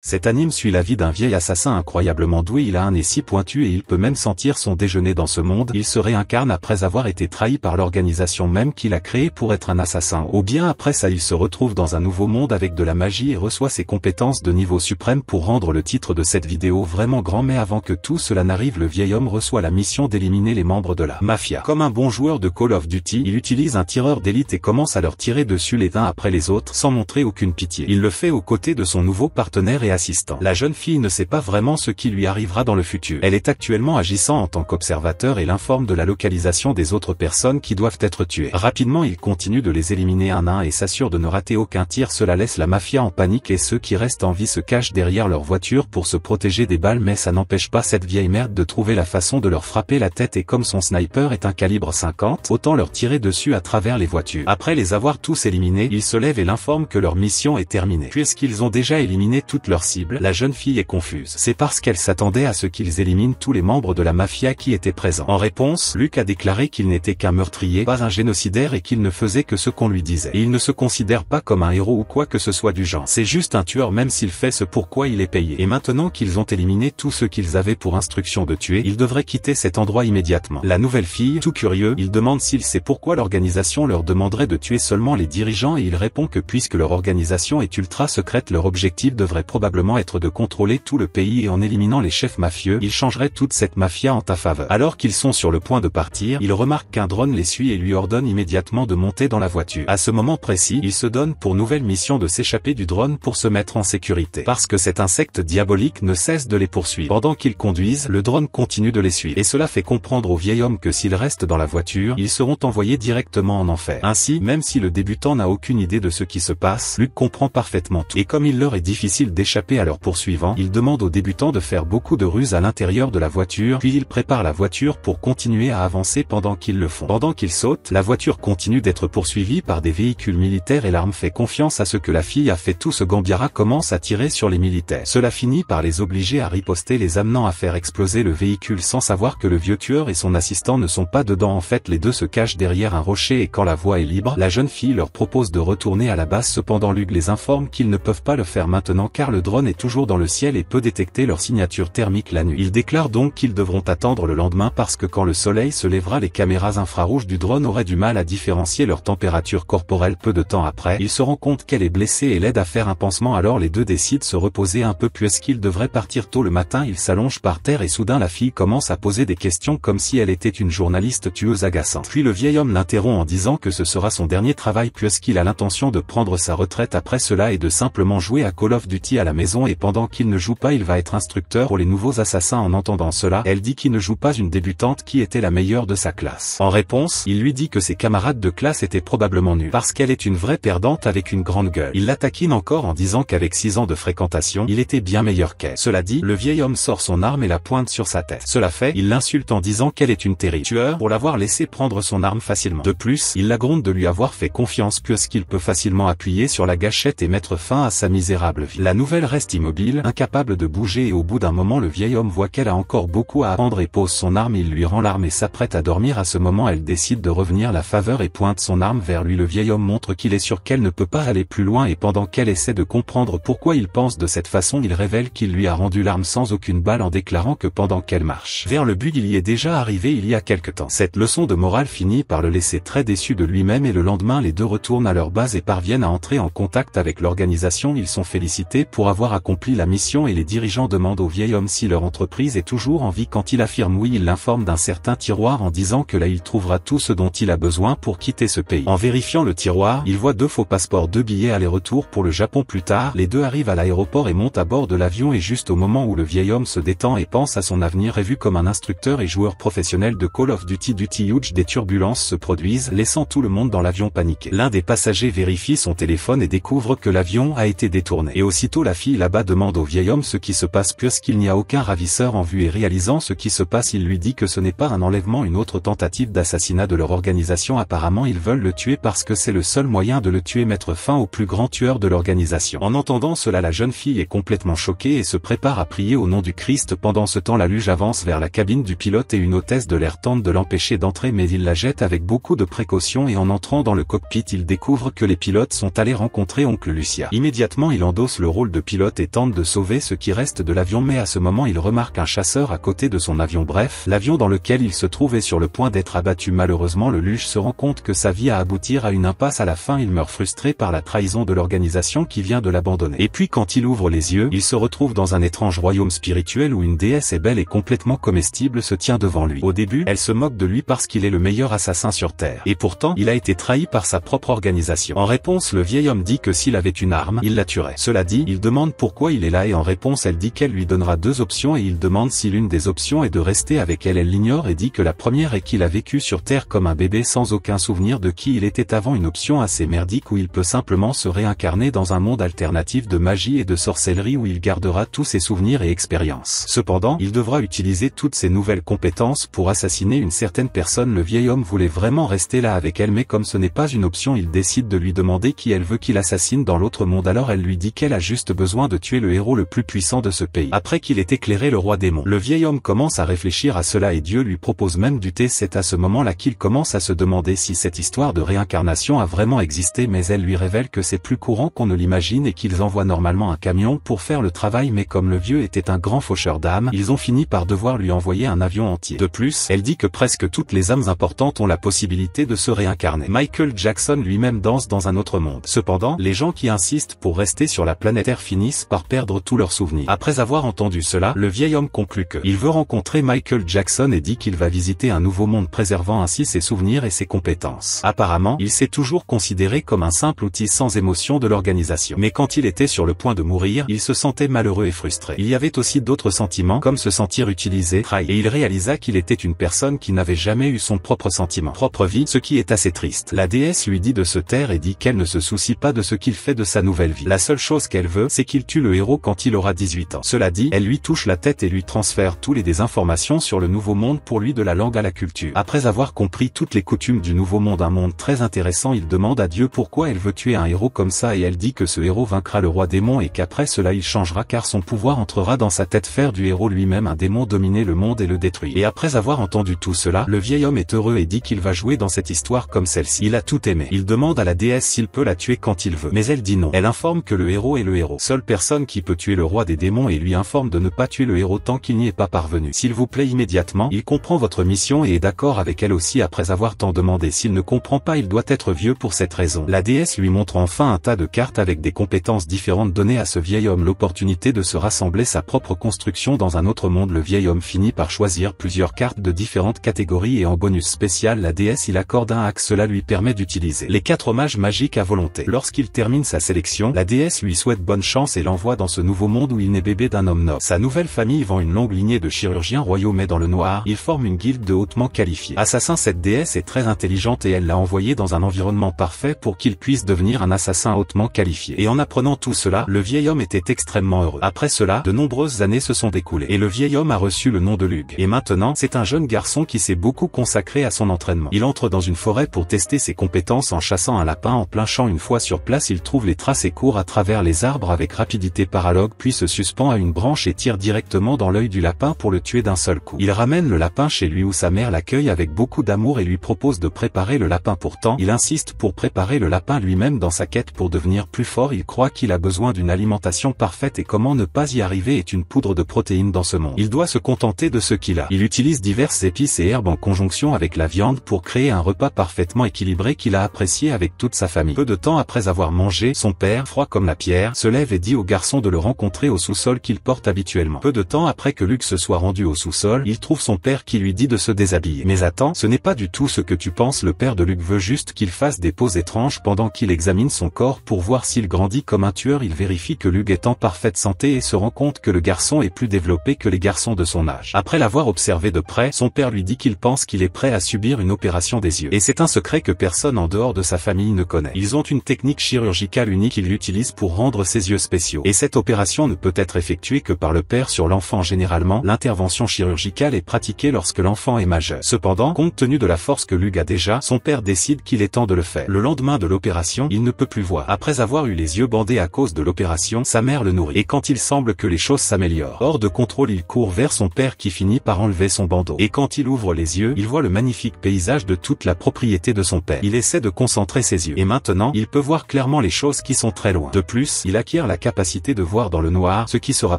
Cet anime suit la vie d'un vieil assassin incroyablement doué, il a un nez si pointu et il peut même sentir son déjeuner dans ce monde. Il se réincarne après avoir été trahi par l'organisation même qu'il a créée pour être un assassin. Ou bien après ça il se retrouve dans un nouveau monde avec de la magie et reçoit ses compétences de niveau suprême pour rendre le titre de cette vidéo vraiment grand. Mais avant que tout cela n'arrive, le vieil homme reçoit la mission d'éliminer les membres de la mafia. Comme un bon joueur de Call of Duty, il utilise un tireur d'élite et commence à leur tirer dessus les uns après les autres sans montrer aucune pitié. Il le fait aux côtés de son nouveau partenaire et assistant. La jeune fille ne sait pas vraiment ce qui lui arrivera dans le futur. Elle est actuellement agissant en tant qu'observateur et l'informe de la localisation des autres personnes qui doivent être tuées. Rapidement il continue de les éliminer un à un et s'assure de ne rater aucun tir. Cela laisse la mafia en panique et ceux qui restent en vie se cachent derrière leur voiture pour se protéger des balles, mais ça n'empêche pas cette vieille merde de trouver la façon de leur frapper la tête, et comme son sniper est un calibre 50, autant leur tirer dessus à travers les voitures. Après les avoir tous éliminés, il se lève et l'informe que leur mission est terminée. Puisqu'ils ont déjà éliminé toutes leurs cibles, la jeune fille est confuse. C'est parce qu'elle s'attendait à ce qu'ils éliminent tous les membres de la mafia qui étaient présents. En réponse, Luke a déclaré qu'il n'était qu'un meurtrier, pas un génocidaire, et qu'il ne faisait que ce qu'on lui disait. Et il ne se considère pas comme un héros ou quoi que ce soit du genre. C'est juste un tueur, même s'il fait ce pourquoi il est payé. Et maintenant qu'ils ont éliminé tous ceux qu'ils avaient pour instruction de tuer, il devrait quitter cet endroit immédiatement. La nouvelle fille, tout curieux, il demande s'il sait pourquoi l'organisation leur demanderait de tuer seulement les dirigeants, et il répond que puisque leur organisation est ultra secrète, leur objectif devrait probablement être de contrôler tout le pays, et en éliminant les chefs mafieux, ils changeraient toute cette mafia en ta faveur. Alors qu'ils sont sur le point de partir, il remarque qu'un drone les suit et lui ordonne immédiatement de monter dans la voiture. À ce moment précis, il se donne pour nouvelle mission de s'échapper du drone pour se mettre en sécurité. Parce que cet insecte diabolique ne cesse de les poursuivre. Pendant qu'ils conduisent, le drone continue de les suivre. Et cela fait comprendre au vieil homme que s'ils restent dans la voiture, ils seront envoyés directement en enfer. Ainsi, même si le débutant n'a aucune idée de ce qui se passe, Luke comprend parfaitement tout. Et comme il leur est difficile d'échapper à leurs poursuivants, il demande aux débutants de faire beaucoup de ruses à l'intérieur de la voiture, puis il prépare la voiture pour continuer à avancer pendant qu'ils le font. Pendant qu'ils sautent, la voiture continue d'être poursuivie par des véhicules militaires et l'arme fait confiance à ce que la fille a fait. Tout ce Gambiara commence à tirer sur les militaires. Cela finit par les obliger à riposter, les amenant à faire exploser le véhicule sans savoir que le vieux tueur et son assistant ne sont pas dedans. En fait, les deux se cachent derrière un rocher, et quand la voie est libre, la jeune fille leur propose de retourner à la base. Cependant Luke les informe qu'ils ne peuvent pas le faire maintenant car le drone est toujours dans le ciel et peut détecter leur signature thermique la nuit. Il déclare donc qu'ils devront attendre le lendemain parce que quand le soleil se lèvera, les caméras infrarouges du drone auraient du mal à différencier leur température corporelle. Peu de temps après, il se rend compte qu'elle est blessée et l'aide à faire un pansement. Alors les deux décident de se reposer un peu puisqu'ils devraient partir tôt le matin. Ils s'allongent par terre et soudain la fille commence à poser des questions comme si elle était une journaliste tueuse agaçante. Puis le vieil homme l'interrompt en disant que ce sera son dernier travail puisqu'il a l'intention de prendre sa retraite après cela et de simplement jouer à Call of Duty à la maison. Et pendant qu'il ne joue pas, il va être instructeur pour les nouveaux assassins. En entendant cela, elle dit qu'il ne joue pas une débutante qui était la meilleure de sa classe. En réponse, il lui dit que ses camarades de classe étaient probablement nuls parce qu'elle est une vraie perdante avec une grande gueule. Il la taquine encore en disant qu'avec 6 ans de fréquentation, il était bien meilleur qu'elle. Cela dit, le vieil homme sort son arme et la pointe sur sa tête. Cela fait, il l'insulte en disant qu'elle est une terrible tueur pour l'avoir laissé prendre son arme facilement. De plus, il la gronde de lui avoir fait confiance puisqu'il peut facilement appuyer sur la gâchette et mettre fin à sa misérable vie. La nouvelle reste immobile, incapable de bouger, et au bout d'un moment le vieil homme voit qu'elle a encore beaucoup à apprendre et pose son arme. Il lui rend l'arme et s'apprête à dormir. À ce moment elle décide de revenir la faveur et pointe son arme vers lui. Le vieil homme montre qu'il est sûr qu'elle ne peut pas aller plus loin et pendant qu'elle essaie de comprendre pourquoi il pense de cette façon, il révèle qu'il lui a rendu l'arme sans aucune balle en déclarant que pendant qu'elle marche vers le but, il y est déjà arrivé il y a quelque temps. Cette leçon de morale finit par le laisser très déçu de lui-même et le lendemain les deux retournent à leur base et parviennent à entrer en contact avec l'organisation. Ils sont félicités pour avoir accompli la mission et les dirigeants demandent au vieil homme si leur entreprise est toujours en vie. Quand il affirme oui, il l'informe d'un certain tiroir en disant que là il trouvera tout ce dont il a besoin pour quitter ce pays. En vérifiant le tiroir, il voit 2 faux passeports, 2 billets aller-retour pour le Japon. Plus tard, les deux arrivent à l'aéroport et montent à bord de l'avion et juste au moment où le vieil homme se détend et pense à son avenir et vu comme un instructeur et joueur professionnel de Call of Duty Huge, des turbulences se produisent, laissant tout le monde dans l'avion paniqué. L'un des passagers vérifie son téléphone et découvre que l'avion a été détourné. Et aussitôt la fille là-bas demande au vieil homme ce qui se passe puisqu'il n'y a aucun ravisseur en vue et réalisant ce qui se passe, il lui dit que ce n'est pas un enlèvement, une autre tentative d'assassinat de leur organisation. Apparemment ils veulent le tuer parce que c'est le seul moyen de le tuer, mettre fin au plus grand tueur de l'organisation. En entendant cela, la jeune fille est complètement choquée et se prépare à prier au nom du Christ. Pendant ce temps, la luge avance vers la cabine du pilote et une hôtesse de l'air tente de l'empêcher d'entrer mais il la jette avec beaucoup de précautions et en entrant dans le cockpit il découvre que les pilotes sont allés rencontrer oncle Lucia. Immédiatement il endosse le rôle de pilote et tente de sauver ce qui reste de l'avion, mais à ce moment il remarque un chasseur à côté de son avion. Bref, l'avion dans lequel il se trouve est sur le point d'être abattu. Malheureusement, le Luge se rend compte que sa vie a aboutir à une impasse. À la fin, il meurt frustré par la trahison de l'organisation qui vient de l'abandonner. Et puis quand il ouvre les yeux, il se retrouve dans un étrange royaume spirituel où une déesse est belle et complètement comestible se tient devant lui. Au début, elle se moque de lui parce qu'il est le meilleur assassin sur Terre. Et pourtant, il a été trahi par sa propre organisation. En réponse, le vieil homme dit que s'il avait une arme, il la tuerait. Cela dit, il demande pourquoi il est là et en réponse, elle dit qu'elle lui donnera deux options et il demande si l'une des options est de rester avec elle. Elle l'ignore et dit que la première est qu'il a vécu sur Terre comme un bébé sans aucun souvenir de qui il était avant, une option assez merdique où il peut simplement se réincarner dans un monde alternatif de magie et de sorcellerie où il gardera tous ses souvenirs et expériences. Cependant, il devra utiliser toutes ses nouvelles compétences pour assassiner une certaine personne. Le vieil homme voulait vraiment rester là avec elle, mais comme ce n'est pas une option, il décide de lui demander qui elle veut qu'il assassine dans l'autre monde. Alors elle lui dit qu'elle a juste besoin de tuer le héros le plus puissant de ce pays. Après qu'il ait éclairé le roi démon, le vieil homme commence à réfléchir à cela et Dieu lui propose même du thé. C'est à ce moment-là qu'il commence à se demander si cette histoire de réincarnation a vraiment existé, mais elle lui révèle que c'est plus courant qu'on ne l'imagine et qu'ils envoient normalement un camion pour faire le travail, mais comme le vieux était un grand faucheur d'âmes, ils ont fini par devoir lui envoyer un avion entier. De plus, elle dit que presque toutes les âmes importantes ont la possibilité de se réincarner. Michael Jackson lui-même danse dans un autre monde. Cependant, les gens qui insistent pour rester sur la planète Terre finissent par perdre tous leurs souvenirs. Après avoir entendu cela, le vieil homme conclut qu'il veut rencontrer Michael Jackson et dit qu'il va visiter un nouveau monde préservant ainsi ses souvenirs et ses compétences. Apparemment, il s'est toujours considéré comme un simple outil sans émotion de l'organisation. Mais quand il était sur le point de mourir, il se sentait malheureux et frustré. Il y avait aussi d'autres sentiments comme se sentir utilisé, trahi, et il réalisa qu'il était une personne qui n'avait jamais eu son propre sentiment, propre vie, ce qui est assez triste. La déesse lui dit de se taire et dit qu'elle ne se soucie pas de ce qu'il fait de sa nouvelle vie. La seule chose qu'elle veut, c'est qu'il tue le héros quand il aura 18 ans. Cela dit, elle lui touche la tête et lui transfère tous les informations sur le nouveau monde pour lui de la langue à la culture. Après avoir compris toutes les coutumes du nouveau monde, un monde très intéressant, il demande à Dieu pourquoi elle veut tuer un héros comme ça et elle dit que ce héros vaincra le roi démon et qu'après cela il changera car son pouvoir entrera dans sa tête, faire du héros lui-même un démon, dominer le monde et le détruire. Et après avoir entendu tout cela, le vieil homme est heureux et dit qu'il va jouer dans cette histoire comme celle-ci. Il a tout aimé. Il demande à la déesse s'il peut la tuer quand il veut. Mais elle dit non. Elle informe que le héros est le héros. Seule personne qui peut tuer le roi des démons et lui informe de ne pas tuer le héros tant qu'il n'y est pas parvenu. S'il vous plaît, immédiatement, il comprend votre mission et est d'accord avec elle aussi après avoir tant demandé. S'il ne comprend pas, il doit être vieux pour cette raison. La déesse lui montre enfin un tas de cartes avec des compétences différentes, données à ce vieil homme l'opportunité de se rassembler sa propre construction dans un autre monde. Le vieil homme finit par choisir plusieurs cartes de différentes catégories et en bonus spécial, la déesse il accorde un hack. Cela lui permet d'utiliser les 4 mages magiques à volonté. Lorsqu'il termine sa sélection, la déesse lui souhaite bonne chance et l'envoie dans ce nouveau monde où il naît bébé d'un homme noble. Sa nouvelle famille vend une longue lignée de chirurgiens royaux, mais dans le noir, ils forment une guilde de hautement qualifiés assassins. Cette déesse est très intelligente et elle l'a envoyé dans un environnement parfait pour qu'il puisse devenir un assassin hautement qualifié. Et en apprenant tout cela, le vieil homme était extrêmement heureux. Après cela, de nombreuses années se sont écoulées et le vieil homme a reçu le nom de Lug. Et maintenant, c'est un jeune garçon qui s'est beaucoup consacré à son entraînement. Il entre dans une forêt pour tester ses compétences en chassant un lapin en plein champ. Une fois sur place, il trouve les traces et court à travers les arbres avec rapidité paralogue, puis se suspend à une branche et tire directement dans l'œil du lapin pour le tuer d'un seul coup. Il ramène le lapin chez lui où sa mère l'accueille avec beaucoup d'amour et lui propose de préparer le lapin. Pourtant, il insiste pour préparer le lapin lui-même dans sa quête pour devenir plus fort. Il croit qu'il a besoin d'une alimentation parfaite et comment ne pas y arriver est une poudre de protéines dans ce monde. Il doit se contenter de ce qu'il a. Il utilise diverses épices et herbes en conjonction avec la viande pour créer un repas parfaitement équilibré qu'il a apprécié avec toute sa famille. Peu de temps après avoir mangé, son père, froid comme la pierre, se lève et dit au garçon de le rencontrer au sous-sol qu'il porte habituellement. Peu de temps après que Luke se soit rendu au sous-sol, il trouve son père qui lui dit de se déshabiller. Mais attends, ce n'est pas du tout ce que tu penses. Le père de Luke veut juste qu'il fasse des poses étranges pendant qu'il examine son corps pour voir s'il grandit comme un tueur. Il vérifie que Luke est en parfaite santé et se rend compte que le garçon est plus développé que les garçons de son âge. Après l'avoir observé de près, son père lui dit qu'il pense qu'il est prêt à subir une opération des yeux. Et c'est un secret que personne en dehors de sa famille ne connaît. Ils ont une technique chirurgicale unique qu'ils l'utilisent pour rendre ses yeux spéciaux. Et cette opération ne peut être effectuée que par le père sur l'enfant. Généralement, l'intervention chirurgicale est pratiquée lorsque l'enfant est majeur. Cependant, compte tenu de la force que Luke a déjà, son père décide qu'il est temps de le faire. Le lendemain de l'opération, il ne peut plus voir. Après avoir eu les yeux bandés à cause de l'opération, sa mère le nourrit. Et quand il semble que les choses s'améliorent, hors de contrôle, il court vers son père qui finit par enlever son bandeau. Et quand il ouvre les yeux, il voit le magnifique paysage de toute la propriété de son père. Il essaie de concentrer ses yeux. Et maintenant, il peut voir clairement les choses qui sont très loin. De plus, il acquiert la capacité de voir dans le noir, ce qui sera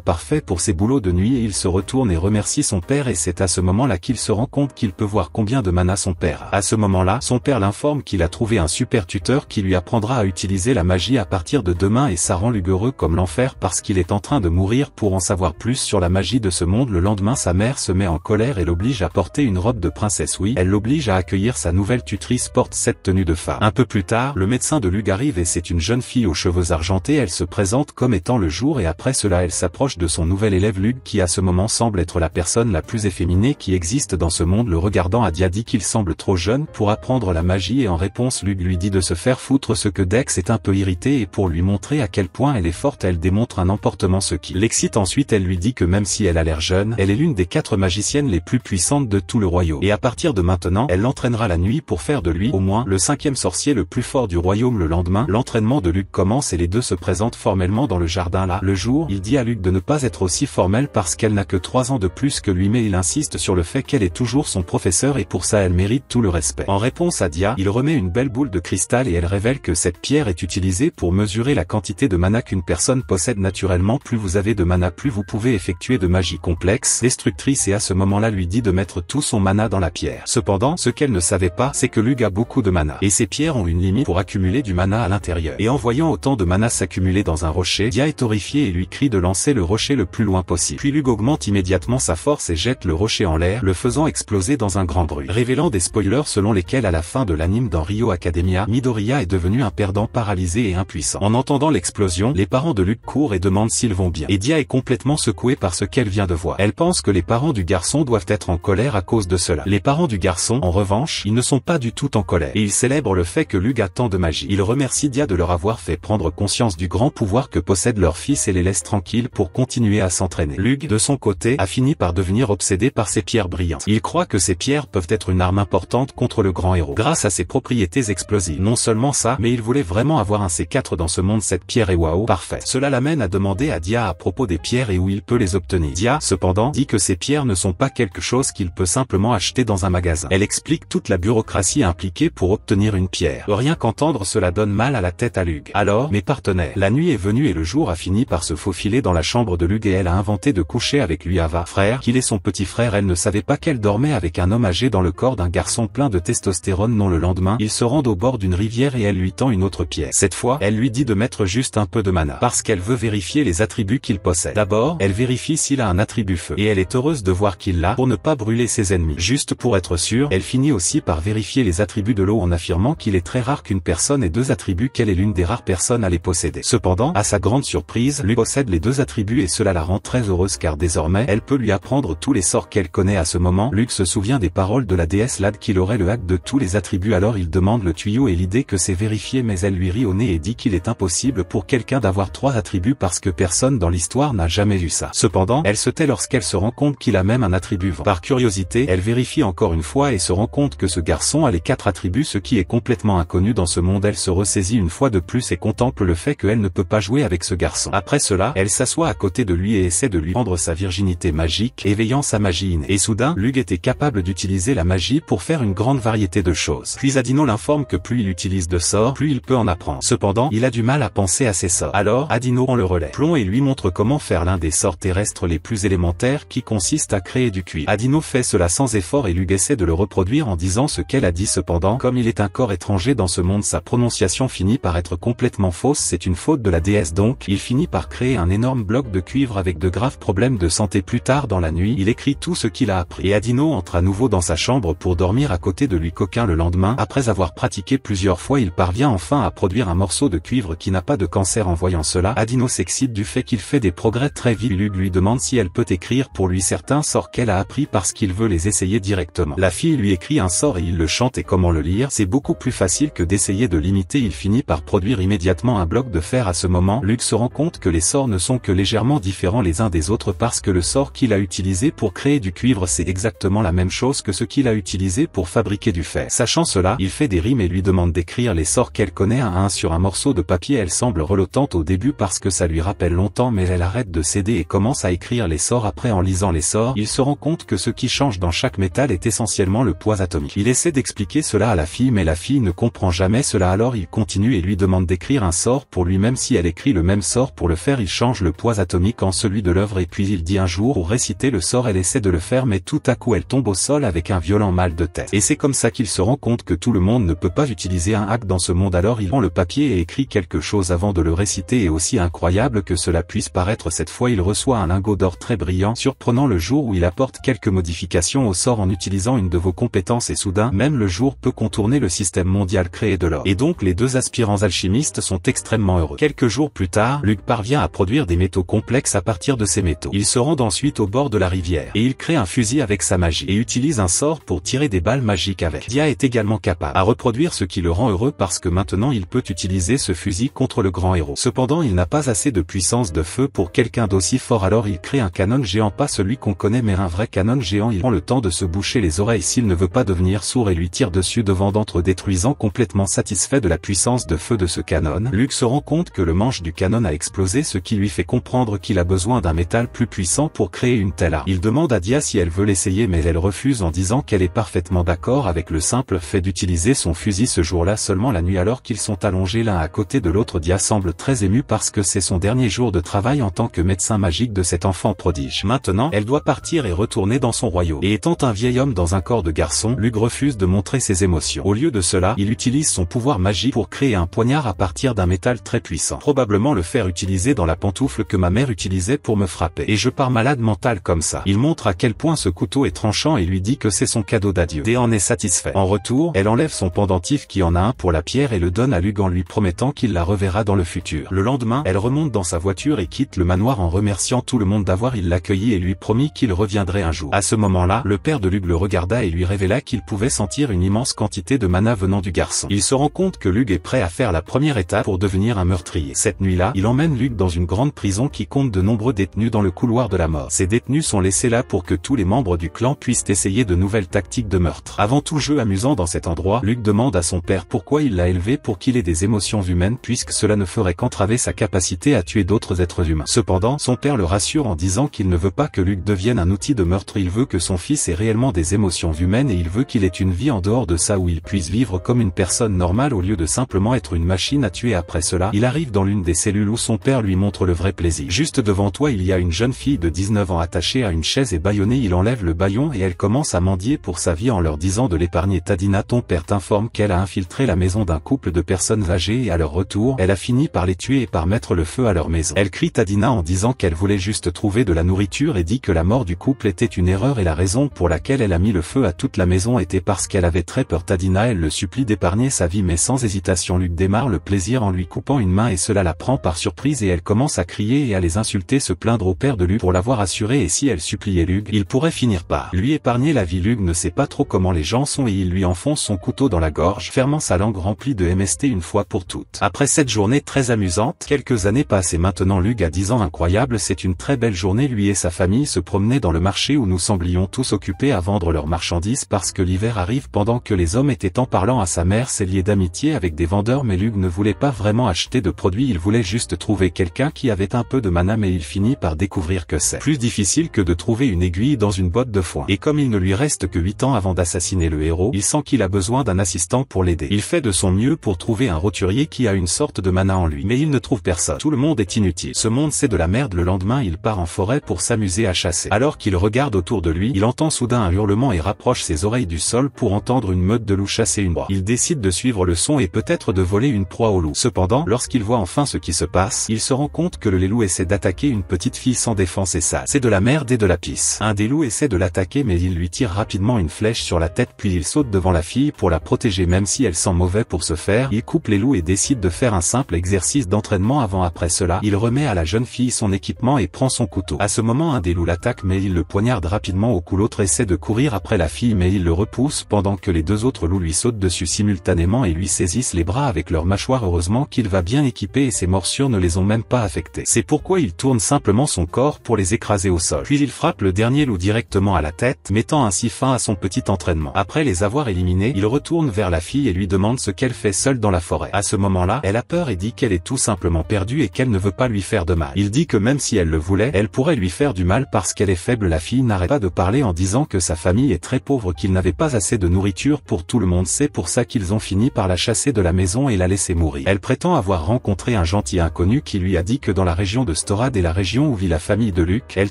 parfait pour ses boulots de nuit, et il se retourne et remercie son père, et c'est à ce moment-là qu'il se rend compte qu'il peut voir combien de mana son père a. À ce moment-là, son père l'informe qu'il a trouvé un super tuteur qui lui apprendra à utiliser la magie à partir de demain, et ça rend Lug heureux comme l'enfer parce qu'il est en train de mourir pour en savoir plus sur la magie de ce monde. Le lendemain, sa mère se met en colère et l'oblige à porter une robe de princesse. Oui, elle l'oblige à accueillir sa nouvelle tutrice porte cette tenue de femme. Un peu plus tard, le médecin de Lug arrive et c'est une jeune fille aux cheveux argentés. Elle se présente comme étant le jour et après cela elle s'approche de son nouvel élève Lug qui à ce moment semble être la personne la plus efféminée qui existe dans ce monde. Le regardant, Adia dit qu'il semble trop jeune pour apprendre la magie et en réponse Lug lui dit de se faire foutre, ce que Dex est un peu irrité et pour lui montrer à quel point elle est forte elle démontre un emportement ce qui l'excite. Ensuite elle lui dit que même si elle a l'air jeune, elle est l'une des 4 magiciennes les plus puissantes de tout le royaume et à partir de maintenant elle l'entraînera la nuit pour faire de lui au moins le 5e sorcier le plus fort du royaume. Le lendemain, l'entraînement de Lug commence et les deux se présentent formellement dans le jardin. Là, le jour, il dit à Lug de ne pas être aussi formelle parce qu'elle n'a que 3 ans de plus que lui, mais il insiste sur le fait qu'elle est toujours son professeur et pour ça elle mérite tout le respect. En réponse à Dia, il remet une belle boule de cristal et elle révèle que cette pierre est utilisée pour mesurer la quantité de mana qu'une personne possède naturellement. Plus vous avez de mana, plus vous pouvez effectuer de magie complexe, destructrice, et à ce moment-là lui dit de mettre tout son mana dans la pierre. Cependant, ce qu'elle ne savait pas, c'est que Lug a beaucoup de mana et ces pierres ont une limite pour accumuler du mana à l'intérieur. Et en voyant autant de mana s'accumuler dans un rocher, Dia est horrifiée et lui crie de lancer le rocher le plus loin possible. Puis Lug augmente immédiatement sa force et jette le rocher en l'air, le faisant exploser dans un grand bruit, révélant des spoilers selon lesquels à la fin de l'anime dans Rio Academia, Midoriya est devenu un perdant paralysé et impuissant. En entendant l'explosion, les parents de Lug courent et demandent s'ils vont bien. Et Dia est complètement secouée par ce qu'elle vient de voir. Elle pense que les parents du garçon doivent être en colère à cause de cela. Les parents du garçon, en revanche, ils ne sont pas du tout en colère et ils célèbrent le fait que Lug a tant de magie. Ils remercient Dia de leur avoir fait prendre conscience du grand pouvoir que possède leur fils et les laissent tranquilles pour continuer à s'entraîner. Lug, de son côté, a fini par devenir obsédé par ces pierres brillantes. Il croit que ces pierres peuvent être une arme importante contre le grand héros, grâce à ses propriétés explosives. Non seulement ça, mais il voulait vraiment avoir un C4 dans ce monde. Cette pierre est waouh, parfait. Cela l'amène à demander à Dia à propos des pierres et où il peut les obtenir. Dia, cependant, dit que ces pierres ne sont pas quelque chose qu'il peut simplement acheter dans un magasin. Elle explique toute la bureaucratie impliquée pour obtenir une pierre. Rien qu'entendre cela donne mal à la tête à Lug. Alors, mes partenaires, la nuit est venue et le jour a fini par se faufiler dans la chambre de Lug et elle a inventé de coucher avec lui. Ava, frère, qu'il est son petit frère. Elle ne savait pas qu'elle dormait avec un homme âgé dans le corps d'un garçon plein de testostérone. Non, le lendemain, ils se rendent au bord d'une rivière et elle lui tend une autre pierre. Cette fois, elle lui dit de mettre juste un peu de mana parce qu'elle veut vérifier les attributs qu'il possède. D'abord, elle vérifie s'il a un attribut feu et elle est heureuse de voir qu'il l'a pour ne pas brûler ses ennemis. Juste pour être sûre, elle finit aussi par vérifier les attributs de l'eau en affirmant qu'il est très rare qu'une personne ait 2 attributs, qu'elle est l'une des rares personnes à les posséder. Cependant, à sa grande surprise, Lug possède les 2 attributs et cela la rend très heureuse car désormais, elle peut lui apprendre tous les sorts qu'elle connaît. À ce moment, Lug se souvient des paroles de la déesse Lad qu'il aurait le hack de tous les attributs, alors il demande le tuyau et l'idée que c'est vérifié, mais elle lui rit au nez et dit qu'il est impossible pour quelqu'un d'avoir 3 attributs parce que personne dans l'histoire n'a jamais vu ça. Cependant, elle se tait lorsqu'elle se rend compte qu'il a même un attribut vent. Par curiosité, elle vérifie encore une fois et se rend compte que ce garçon a les 4 attributs, ce qui est complètement inconnu dans ce monde. Elle se ressaisit une fois de plus et contemple le fait qu'elle ne peut pas jouer avec ce garçon. Après cela, elle s'assoit à côté de lui et essaie de lui rendre sa virginité magique, éveillant sa magie innée. Et soudain, Lug était capable d'utiliser la magie pour faire une grande variété de choses. Puis Adino l'informe que plus il utilise de sorts, plus il peut en apprendre. Cependant, il a du mal à penser à ses sorts. Alors, Adino prend le relais. Plomb et lui montre comment faire l'un des sorts terrestres les plus élémentaires qui consiste à créer du cuivre. Adino fait cela sans effort et Lug essaie de le reproduire en disant ce qu'elle a dit. Cependant, comme il est un corps étranger dans ce monde, sa prononciation finit par être complètement fausse. C'est une faute de la déesse donc. Il finit par créer un énorme bloc de cuivre avec de graves problèmes de santé. Plus tard dans la nuit, il écrit tout ce qu'il a appris. Et Adino entre à nouveau dans sa chambre pour dormir à côté de lui. Coquin, le lendemain, après avoir pratiqué plusieurs fois, il parvient enfin à produire un morceau de cuivre qui n'a pas de cancer. En voyant cela, Adino s'excite du fait qu'il fait des progrès très vite. Lug lui demande si elle peut écrire pour lui certains sorts qu'elle a appris parce qu'il veut les essayer directement. La fille lui écrit un sort et il le chante, et comment le lire, c'est beaucoup plus facile que d'essayer de l'imiter. Il finit par produire immédiatement un bloc de fer. À ce moment, Lug se rend compte que les sorts ne sont que légèrement différents les uns des autres parce que le sort qu'il a utilisé pour créer du cuivre c'est exactement la même chose que ce qu'il a utilisé pour fabriquer du fer. Sachant cela, il fait des rimes et lui demande d'écrire les sorts qu'elle connaît un à un sur un morceau de papier. Elle semble reluttante au début parce que ça lui rappelle longtemps, mais elle arrête de céder et commence à écrire les sorts. Après, en lisant les sorts, il se rend compte que ce qui change dans chaque métal est essentiellement le poids atomique. Il essaie d'expliquer cela à la fille mais la fille ne comprend jamais cela, alors il continue et lui demande d'écrire un sort pour lui. Même si elle écrit écrit le même sort. Pour le faire il change le poids atomique en celui de l'œuvre et puis il dit un jour pour réciter le sort elle essaie de le faire mais tout à coup elle tombe au sol avec un violent mal de tête. Et c'est comme ça qu'il se rend compte que tout le monde ne peut pas utiliser un hack dans ce monde, alors il prend le papier et écrit quelque chose avant de le réciter, et aussi incroyable que cela puisse paraître, cette fois il reçoit un lingot d'or très brillant, surprenant le jour où il apporte quelques modifications au sort en utilisant une de vos compétences et soudain même le jour peut contourner le système mondial créé de l'or. Et donc les deux aspirants alchimistes sont extrêmement heureux. Quelques jours plus tard, Luke parvient à produire des métaux complexes à partir de ces métaux. Il se rend ensuite au bord de la rivière et il crée un fusil avec sa magie et utilise un sort pour tirer des balles magiques avec. Dia est également capable à reproduire, ce qui le rend heureux parce que maintenant il peut utiliser ce fusil contre le grand héros. Cependant il n'a pas assez de puissance de feu pour quelqu'un d'aussi fort, alors il crée un canon géant, pas celui qu'on connaît mais un vrai canon géant. Il prend le temps de se boucher les oreilles s'il ne veut pas devenir sourd et lui tire dessus de vent d'entre détruisant. Complètement satisfait de la puissance de feu de ce canon, Luke se rend compte que le manche du canon a explosé, ce qui lui fait comprendre qu'il a besoin d'un métal plus puissant pour créer une telle arme. Il demande à Dia si elle veut l'essayer mais elle refuse en disant qu'elle est parfaitement d'accord avec le simple fait d'utiliser son fusil ce jour-là. Seulement la nuit, alors qu'ils sont allongés l'un à côté de l'autre, Dia semble très émue parce que c'est son dernier jour de travail en tant que médecin magique de cet enfant prodige. Maintenant, elle doit partir et retourner dans son royaume. Et étant un vieil homme dans un corps de garçon, Luke refuse de montrer ses émotions. Au lieu de cela, il utilise son pouvoir magique pour créer un poignard à partir d'un métal très puissant. Probablement le fer utilisé dans la pantoufle que ma mère utilisait pour me frapper. Et je pars malade mental comme ça. Il montre à quel point ce couteau est tranchant et lui dit que c'est son cadeau d'adieu. Dia en est satisfait. En retour, elle enlève son pendentif qui en a un pour la pierre et le donne à Luke en lui promettant qu'il la reverra dans le futur. Le lendemain, elle remonte dans sa voiture et quitte le manoir en remerciant tout le monde d'avoir l'accueilli et lui promit qu'il reviendrait un jour. À ce moment-là, le père de Luke le regarda et lui révéla qu'il pouvait sentir une immense quantité de mana venant du garçon. Il se rend compte que Luke est prêt à faire la première étape pour devenir un meurtrier. Cette nuit-là, il emmène Luke dans une grande prison qui compte de nombreux détenus dans le couloir de la mort. Ces détenus sont laissés là pour que tous les membres du clan puissent essayer de nouvelles tactiques de meurtre. Avant tout jeu amusant dans cet endroit, Luke demande à son père pourquoi il l'a élevé pour qu'il ait des émotions humaines, puisque cela ne ferait qu'entraver sa capacité à tuer d'autres êtres humains. Cependant, son père le rassure en disant qu'il ne veut pas que Luke devienne un outil de meurtre, il veut que son fils ait réellement des émotions humaines et il veut qu'il ait une vie en dehors de ça où il puisse vivre comme une personne normale au lieu de simplement être une machine à tuer. Après cela, il arrive dans l'une des cellules où son père lui montre le vrai plaisir. Juste devant toi il y a une jeune fille de 19 ans attachée à une chaise et bâillonnée. Il enlève le bâillon et elle commence à mendier pour sa vie en leur disant de l'épargner. Tadina, ton père t'informe qu'elle a infiltré la maison d'un couple de personnes âgées et à leur retour, elle a fini par les tuer et par mettre le feu à leur maison. Elle crie Tadina en disant qu'elle voulait juste trouver de la nourriture et dit que la mort du couple était une erreur et la raison pour laquelle elle a mis le feu à toute la maison était parce qu'elle avait très peur. Tadina, elle le supplie d'épargner sa vie mais sans hésitation Luke démarre le plaisir en lui coupant une main et cela la prend par surprise et elle commence à crier et à les insulter, se plaindre au père de Luke pour l'avoir assuré et si elle suppliait Luke, il pourrait finir par lui épargner la vie. Luke ne sait pas trop comment les gens sont et il lui enfonce son couteau dans la gorge, fermant sa langue remplie de MST une fois pour toutes. Après cette journée très amusante, quelques années passent et maintenant Luke a 10 ans. Incroyable, c'est une très belle journée. Lui et sa famille se promenaient dans le marché où nous semblions tous occupés à vendre leurs marchandises parce que l'hiver arrive. Pendant que les hommes étaient en parlant à sa mère, s'est lié d'amitié avec des vendeurs mais Luke ne voulait pas vraiment acheter de produits, il voulait juste trouver quelqu'un qui avait un peu de mana mais il finit par découvrir que c'est plus difficile que de trouver une aiguille dans une botte de foin. Et comme il ne lui reste que 8 ans avant d'assassiner le héros, il sent qu'il a besoin d'un assistant pour l'aider. Il fait de son mieux pour trouver un roturier qui a une sorte de mana en lui. Mais il ne trouve personne. Tout le monde est inutile. Ce monde c'est de la merde. Le lendemain il part en forêt pour s'amuser à chasser. Alors qu'il regarde autour de lui, il entend soudain un hurlement et rapproche ses oreilles du sol pour entendre une meute de loups chasser une proie. Il décide de suivre le son et peut-être de voler une proie au loup. Cependant, lorsqu'il voit enfin ce qui se passe, il se rend compte que le loup essaie d'attaquer une petite fille sans défense et ça, c'est de la merde et de la pisse. Un des loups essaie de l'attaquer mais il lui tire rapidement une flèche sur la tête puis il saute devant la fille pour la protéger même si elle sent mauvais pour ce faire. Il coupe les loups et décide de faire un simple exercice d'entraînement avant. Après cela, il remet à la jeune fille son équipement et prend son couteau. À ce moment un des loups l'attaque mais il le poignarde rapidement au cou. L'autre essaie de courir après la fille mais il le repousse pendant que les deux autres loups lui sautent dessus simultanément et lui saisissent les bras avec leurs mâchoires. Heureusement qu'il va bien équipé et ses morsures ne les ont même pas affectés. C'est pourquoi il tourne simplement son corps pour les écraser au sol. Puis il frappe le dernier loup directement à la tête, mettant ainsi fin à son petit entraînement. Après les avoir éliminés, il retourne vers la fille et lui demande ce qu'elle fait seule dans la forêt. À ce moment-là, elle a peur et dit qu'elle est tout simplement perdue et qu'elle ne veut pas lui faire de mal. Il dit que même si elle le voulait, elle pourrait lui faire du mal parce qu'elle est faible. La fille n'arrête pas de parler en disant que sa famille est très pauvre, qu'il n'avait pas assez de nourriture pour tout le monde. C'est pour ça qu'ils ont fini par la chasser de la maison et la laisser mourir. Elle prétend avoir rencontré un gentil gentil inconnu qui lui a dit que dans la région de Storad et la région où vit la famille de Luke, elle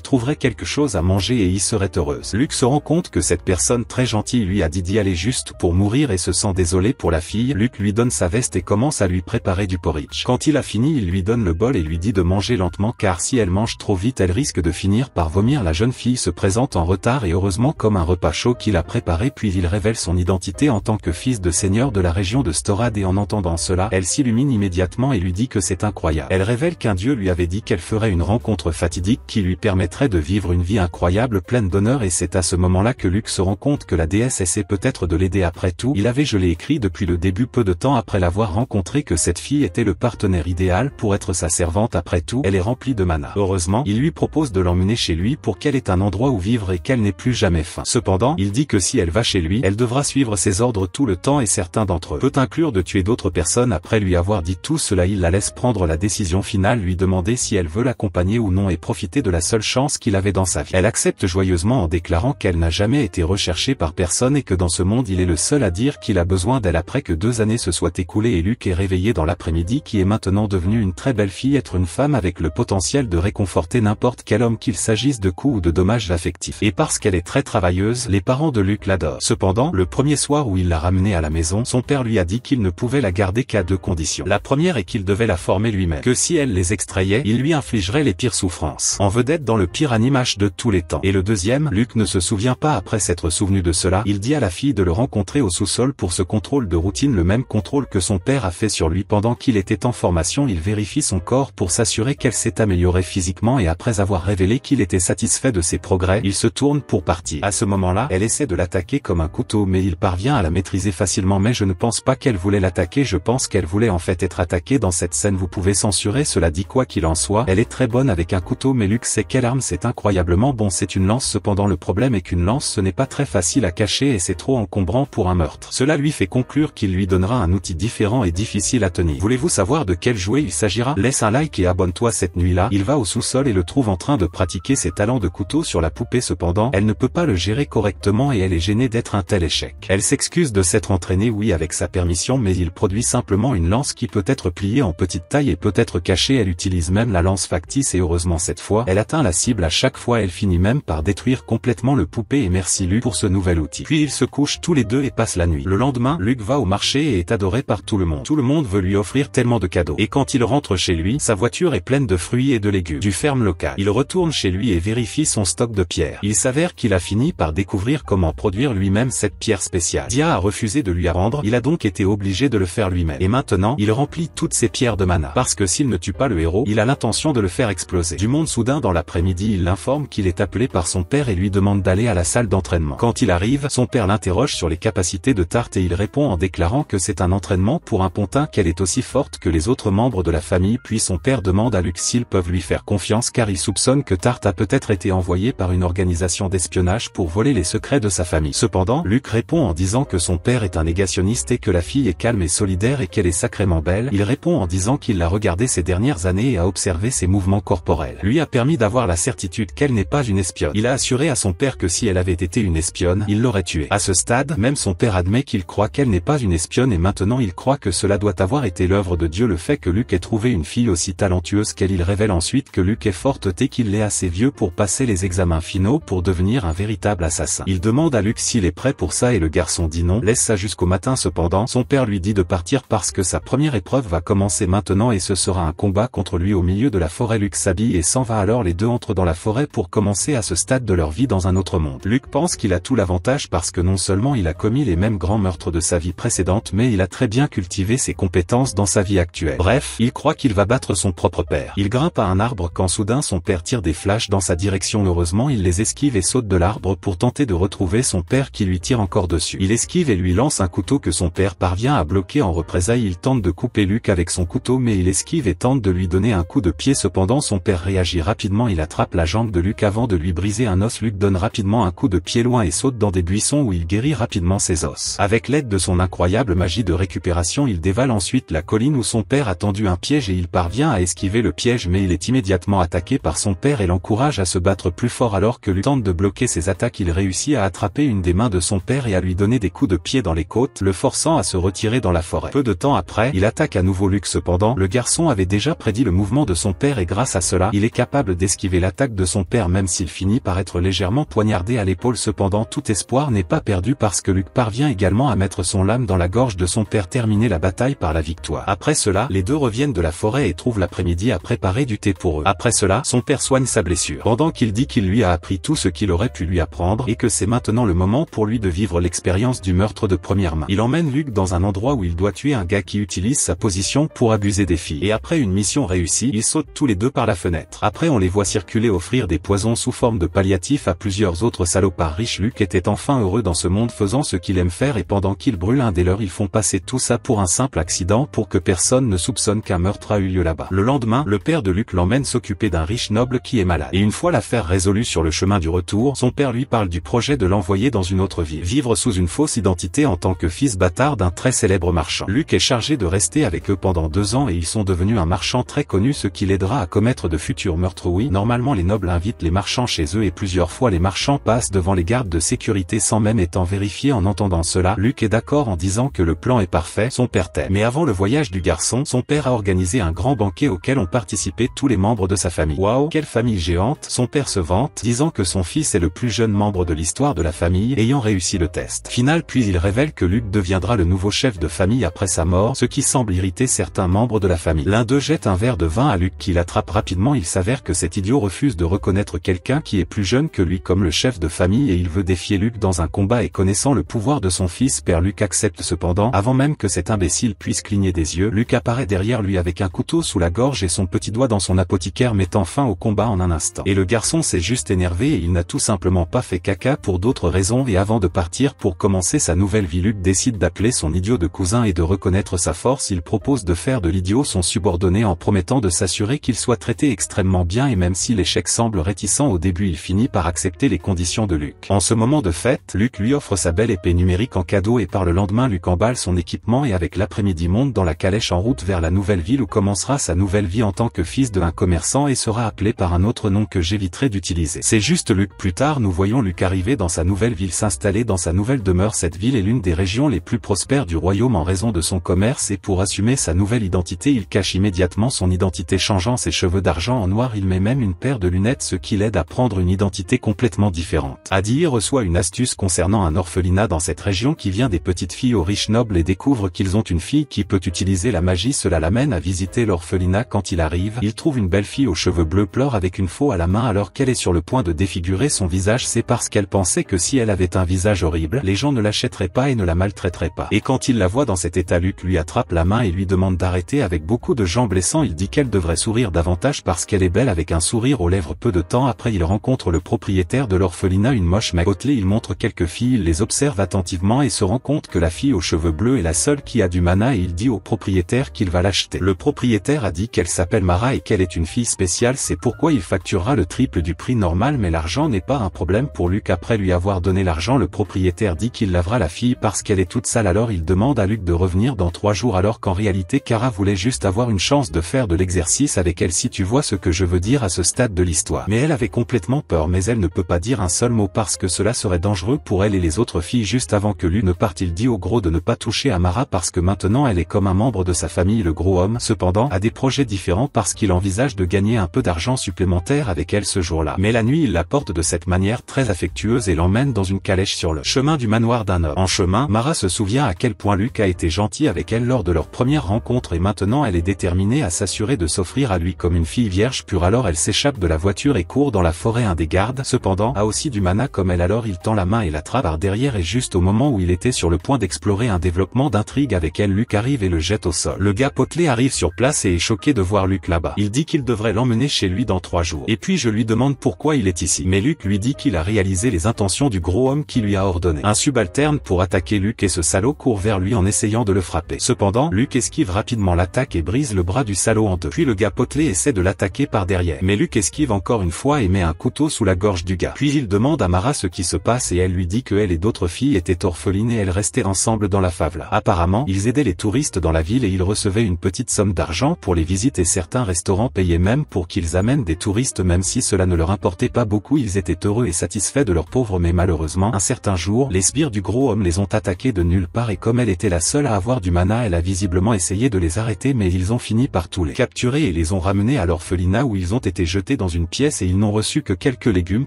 trouverait quelque chose à manger et y serait heureuse. Luke se rend compte que cette personne très gentille lui a dit d'y aller juste pour mourir et se sent désolé pour la fille. Luke lui donne sa veste et commence à lui préparer du porridge. Quand il a fini, il lui donne le bol et lui dit de manger lentement car si elle mange trop vite elle risque de finir par vomir. La jeune fille se présente en retard et heureusement comme un repas chaud qu'il a préparé, puis il révèle son identité en tant que fils de seigneur de la région de Storad et en entendant cela, elle s'illumine immédiatement et lui dit que c'est incroyable. Elle révèle qu'un dieu lui avait dit qu'elle ferait une rencontre fatidique qui lui permettrait de vivre une vie incroyable pleine d'honneur et c'est à ce moment-là que Luke se rend compte que la déesse essaie peut-être de l'aider. Après tout, il avait, je l'ai écrit depuis le début peu de temps après l'avoir rencontré, que cette fille était le partenaire idéal pour être sa servante. Après tout, elle est remplie de mana. Heureusement, il lui propose de l'emmener chez lui pour qu'elle ait un endroit où vivre et qu'elle n'ait plus jamais faim. Cependant, il dit que si elle va chez lui, elle devra suivre ses ordres tout le temps et certains d'entre eux peut inclure de tuer d'autres personnes. Après lui avoir dit tout cela, il la laisse prendre la décision finale, lui demander si elle veut l'accompagner ou non et profiter de la seule chance qu'il avait dans sa vie. Elle accepte joyeusement en déclarant qu'elle n'a jamais été recherchée par personne et que dans ce monde il est le seul à dire qu'il a besoin d'elle. Après que 2 années se soient écoulées et Luke est réveillé dans l'après-midi, qui est maintenant devenue une très belle fille, être une femme avec le potentiel de réconforter n'importe quel homme, qu'il s'agisse de coups ou de dommages affectifs. Et parce qu'elle est très travailleuse, les parents de Luke l'adorent. Cependant, le premier soir où il l'a ramenée à la maison, son père lui a dit qu'il ne pouvait la garder qu'à 2 conditions. La première est qu'il devait la former lui-même, que si elle les extrayait, il lui infligerait les pires souffrances, en vedette dans le pire animage de tous les temps. Et le deuxième, Luke ne se souvient pas. Après s'être souvenu de cela, il dit à la fille de le rencontrer au sous-sol pour ce contrôle de routine, le même contrôle que son père a fait sur lui pendant qu'il était en formation. Il vérifie son corps pour s'assurer qu'elle s'est améliorée physiquement et après avoir révélé qu'il était satisfait de ses progrès, il se tourne pour partir. À ce moment-là, elle essaie de l'attaquer comme un couteau mais il parvient à la maîtriser facilement. Mais je ne pense pas qu'elle voulait l'attaquer, je pense qu'elle voulait en fait être attaquée dans cette scène. Vous pouvez censurer cela dit. Quoi qu'il en soit, elle est très bonne avec un couteau, mais Luke sait quelle arme c'est incroyablement bon, c'est une lance. Cependant le problème est qu'une lance ce n'est pas très facile à cacher et c'est trop encombrant pour un meurtre. Cela lui fait conclure qu'il lui donnera un outil différent et difficile à tenir. Voulez-vous savoir de quel jouet il s'agira? Laisse un like et abonne-toi. Cette nuit-là, il va au sous-sol et le trouve en train de pratiquer ses talents de couteau sur la poupée. Cependant, elle ne peut pas le gérer correctement et elle est gênée d'être un tel échec. Elle s'excuse de s'être entraînée, oui, avec sa permission, mais il produit simplement une lance qui peut être pliée en petite taille et peut être cachée. Elle utilise même la lance factice et heureusement cette fois, elle atteint la cible. À chaque fois, elle finit même par détruire complètement le poupée et merci Luke pour ce nouvel outil. Puis ils se couchent tous les deux et passent la nuit. Le lendemain, Luke va au marché et est adoré par tout le monde. Tout le monde veut lui offrir tellement de cadeaux. Et quand il rentre chez lui, sa voiture est pleine de fruits et de légumes du ferme locale. Il retourne chez lui et vérifie son stock de pierres. Il s'avère qu'il a fini par découvrir comment produire lui-même cette pierre spéciale. Dia a refusé de lui la rendre, il a donc été obligé de le faire lui-même. Et maintenant, il remplit toutes ses pierres de mana. Parce que s'il ne tue pas le héros, il a l'intention de le faire exploser. Du monde soudain dans l'après-midi, il l'informe qu'il est appelé par son père et lui demande d'aller à la salle d'entraînement. Quand il arrive, son père l'interroge sur les capacités de Tarte et il répond en déclarant que c'est un entraînement pour un pontin, qu'elle est aussi forte que les autres membres de la famille. Puis son père demande à Luke s'ils peuvent lui faire confiance car il soupçonne que Tarte a peut-être été envoyé par une organisation d'espionnage pour voler les secrets de sa famille. Cependant, Luke répond en disant que son père est un négationniste et que la fille est calme et solidaire et qu'elle est sacrément belle. Il répond en disant qu'il l'a regardée ces dernières années et a observé ses mouvements corporels. Lui a permis d'avoir la certitude qu'elle n'est pas une espionne. Il a assuré à son père que si elle avait été une espionne, il l'aurait tuée. À ce stade, même son père admet qu'il croit qu'elle n'est pas une espionne et maintenant il croit que cela doit avoir été l'œuvre de Dieu. Le fait que Luke ait trouvé une fille aussi talentueuse qu'elle, il révèle ensuite que Luke est forte et qu'il est assez vieux pour passer les examens finaux pour devenir un véritable assassin. Il demande à Luke s'il est prêt pour ça et le garçon dit non, laisse ça jusqu'au matin. Cependant, son père lui dit de partir parce que sa première épreuve va commencer maintenant et ce sera un combat contre lui au milieu de la forêt. Luke s'habille et s'en va. Alors les deux entrent dans la forêt pour commencer à ce stade de leur vie dans un autre monde. Luke pense qu'il a tout l'avantage parce que non seulement il a commis les mêmes grands meurtres de sa vie précédente, mais il a très bien cultivé ses compétences dans sa vie actuelle. Bref, il croit qu'il va battre son propre père. Il grimpe à un arbre quand soudain son père tire des flashs dans sa direction. Heureusement, il les esquive et saute de l'arbre pour tenter de retrouver son père qui lui tire encore dessus. Il esquive et lui lance un couteau que son père parvient à bloquer. En représailles, il tente de couper Luke avec son couteau mais il esquive et tente de lui donner un coup de pied. Cependant, son père réagit rapidement, il attrape la jambe de Luke avant de lui briser un os. Luke donne rapidement un coup de pied loin et saute dans des buissons où il guérit rapidement ses os. Avec l'aide de son incroyable magie de récupération, il dévale ensuite la colline où son père a tendu un piège et il parvient à esquiver le piège mais il est immédiatement attaqué par son père et l'encourage à se battre plus fort. Alors que Luke tente de bloquer ses attaques, il réussit à attraper une des mains de son père et à lui donner des coups de pied dans les côtes, le forçant à se retirer dans la forêt. Peu de temps après, il attaque à nouveau Luke. Cependant, Cependant, le garçon avait déjà prédit le mouvement de son père et grâce à cela, il est capable d'esquiver l'attaque de son père même s'il finit par être légèrement poignardé à l'épaule. Cependant, tout espoir n'est pas perdu parce que Luke parvient également à mettre son lame dans la gorge de son père, terminer la bataille par la victoire. Après cela, les deux reviennent de la forêt et trouvent l'après-midi à préparer du thé pour eux. Après cela, son père soigne sa blessure, pendant qu'il dit qu'il lui a appris tout ce qu'il aurait pu lui apprendre et que c'est maintenant le moment pour lui de vivre l'expérience du meurtre de première main. Il emmène Luke dans un endroit où il doit tuer un gars qui utilise sa position pour abuser des filles. Et après une mission réussie, ils sautent tous les deux par la fenêtre. Après on les voit circuler, offrir des poisons sous forme de palliatifs à plusieurs autres salopards riches. Luke était enfin heureux dans ce monde faisant ce qu'il aime faire et pendant qu'il brûle un des leurs, ils font passer tout ça pour un simple accident pour que personne ne soupçonne qu'un meurtre a eu lieu là-bas. Le lendemain, le père de Luke l'emmène s'occuper d'un riche noble qui est malade. Et une fois l'affaire résolue sur le chemin du retour, son père lui parle du projet de l'envoyer dans une autre ville, vivre sous une fausse identité en tant que fils bâtard d'un très célèbre marchand. Luke est chargé de rester avec eux pendant 2 ans et ils sont devenus un marchand très connu, ce qui l'aidera à commettre de futurs meurtres. Oui, normalement les nobles invitent les marchands chez eux et plusieurs fois les marchands passent devant les gardes de sécurité sans même étant vérifiés. En entendant cela, Luke est d'accord en disant que le plan est parfait, son père t'aime. Mais avant le voyage du garçon, son père a organisé un grand banquet auquel ont participé tous les membres de sa famille. Waouh, quelle famille géante! Son père se vante, disant que son fils est le plus jeune membre de l'histoire de la famille, ayant réussi le test final, puis il révèle que Luke deviendra le nouveau chef de famille après sa mort, ce qui semble irriter certains membres de la famille. L'un d'eux jette un verre de vin à Luke qui l'attrape rapidement. Il s'avère que cet idiot refuse de reconnaître quelqu'un qui est plus jeune que lui comme le chef de famille et il veut défier Luke dans un combat, et connaissant le pouvoir de son fils père, Luke accepte. Cependant, avant même que cet imbécile puisse cligner des yeux, Luke apparaît derrière lui avec un couteau sous la gorge et son petit doigt dans son apothicaire, mettant fin au combat en un instant. Et le garçon s'est juste énervé et il n'a tout simplement pas fait caca pour d'autres raisons, et avant de partir pour commencer sa nouvelle vie, Luke décide d'appeler son idiot de cousin et de reconnaître sa force. Il propose de faire de l'idiot son subordonné en promettant de s'assurer qu'il soit traité extrêmement bien, et même si l'échec semble réticent au début, il finit par accepter les conditions de Luke. En ce moment de fête, Luke lui offre sa belle épée numérique en cadeau et par le lendemain Luke emballe son équipement et avec l'après-midi monte dans la calèche en route vers la nouvelle ville où commencera sa nouvelle vie en tant que fils d'un commerçant et sera appelé par un autre nom que j'éviterai d'utiliser. C'est juste Luke. Plus tard nous voyons Luke arriver dans sa nouvelle ville, s'installer dans sa nouvelle demeure. Cette ville est l'une des régions les plus prospères du royaume en raison de son commerce et pour assumer sa nouvelle identité il cache immédiatement son identité, changeant ses cheveux d'argent en noir. Il met même une paire de lunettes, ce qui l'aide à prendre une identité complètement différente. Adi reçoit une astuce concernant un orphelinat dans cette région qui vient des petites filles aux riches nobles et découvre qu'ils ont une fille qui peut utiliser la magie. Cela l'amène à visiter l'orphelinat. Quand il arrive, il trouve une belle fille aux cheveux bleus pleure avec une faux à la main alors qu'elle est sur le point de défigurer son visage. C'est parce qu'elle pensait que si elle avait un visage horrible, les gens ne l'achèteraient pas et ne la maltraiteraient pas. Et quand il la voit dans cet état, Luke lui attrape la main et lui demande d'arrêter. Avec beaucoup de gens blessants, il dit qu'elle devrait sourire davantage parce qu'elle est belle avec un sourire aux lèvres. Peu de temps après, il rencontre le propriétaire de l'orphelinat, une moche magotelée. Il montre quelques filles, il les observe attentivement et se rend compte que la fille aux cheveux bleus est la seule qui a du mana et il dit au propriétaire qu'il va l'acheter. Le propriétaire a dit qu'elle s'appelle Mara et qu'elle est une fille spéciale, c'est pourquoi il facturera le triple du prix normal, mais l'argent n'est pas un problème pour Luke. Après lui avoir donné l'argent, le propriétaire dit qu'il lavera la fille parce qu'elle est toute sale, alors il demande à Luke de revenir dans 3 jours alors qu'en réalité Kara voulait juste avoir une chance de faire de l'exercice avec elle, si tu vois ce que je veux dire à ce stade de l'histoire. Mais elle avait complètement peur, mais elle ne peut pas dire un seul mot parce que cela serait dangereux pour elle et les autres filles. Juste avant que Luke ne parte, il dit au gros de ne pas toucher à Mara parce que maintenant elle est comme un membre de sa famille. Le gros homme, cependant, a des projets différents parce qu'il envisage de gagner un peu d'argent supplémentaire avec elle ce jour-là. Mais la nuit, il la porte de cette manière très affectueuse et l'emmène dans une calèche sur le chemin du manoir d'un homme. En chemin, Mara se souvient à quel point Luke a été gentil avec elle lors de leur première rencontre et maintenant elle est déterminée à s'assurer de s'offrir à lui comme une fille vierge pure. Alors elle s'échappe de la voiture et court dans la forêt. Un des gardes, cependant, a aussi du mana comme elle, alors il tend la main et l'attrape par derrière et juste au moment où il était sur le point d'explorer un développement d'intrigue avec elle, Luke arrive et le jette au sol. Le gars potelé arrive sur place et est choqué de voir Luke là-bas. Il dit qu'il devrait l'emmener chez lui dans 3 jours. Et puis je lui demande pourquoi il est ici. Mais Luke lui dit qu'il a réalisé les intentions du gros homme qui lui a ordonné un subalterne pour attaquer Luke et ce salaud court vers lui en essayant de le frapper. Cependant, Luke esquive rapidement l'attaque et brise le bras du salaud en 2. Puis le gars potelé essaie de l'attaquer par derrière. Mais Luke esquive encore une fois et met un couteau sous la gorge du gars. Puis il demande à Mara ce qui se passe et elle lui dit que elle et d'autres filles étaient orphelines et elles restaient ensemble dans la favela. Apparemment, ils aidaient les touristes dans la ville et ils recevaient une petite somme d'argent pour les visites et certains restaurants payaient même pour qu'ils amènent des touristes même si cela ne leur importait pas beaucoup. Ils étaient heureux et satisfaits de leurs pauvres, mais malheureusement, un certain jour, les sbires du gros homme les ont attaqués de nulle part et comme elle était la seule à avoir du mana, elle a visiblement essayé de les arrêter. arrêtés mais ils ont fini par tous les capturer et les ont ramenés à l'orphelinat où ils ont été jetés dans une pièce et ils n'ont reçu que quelques légumes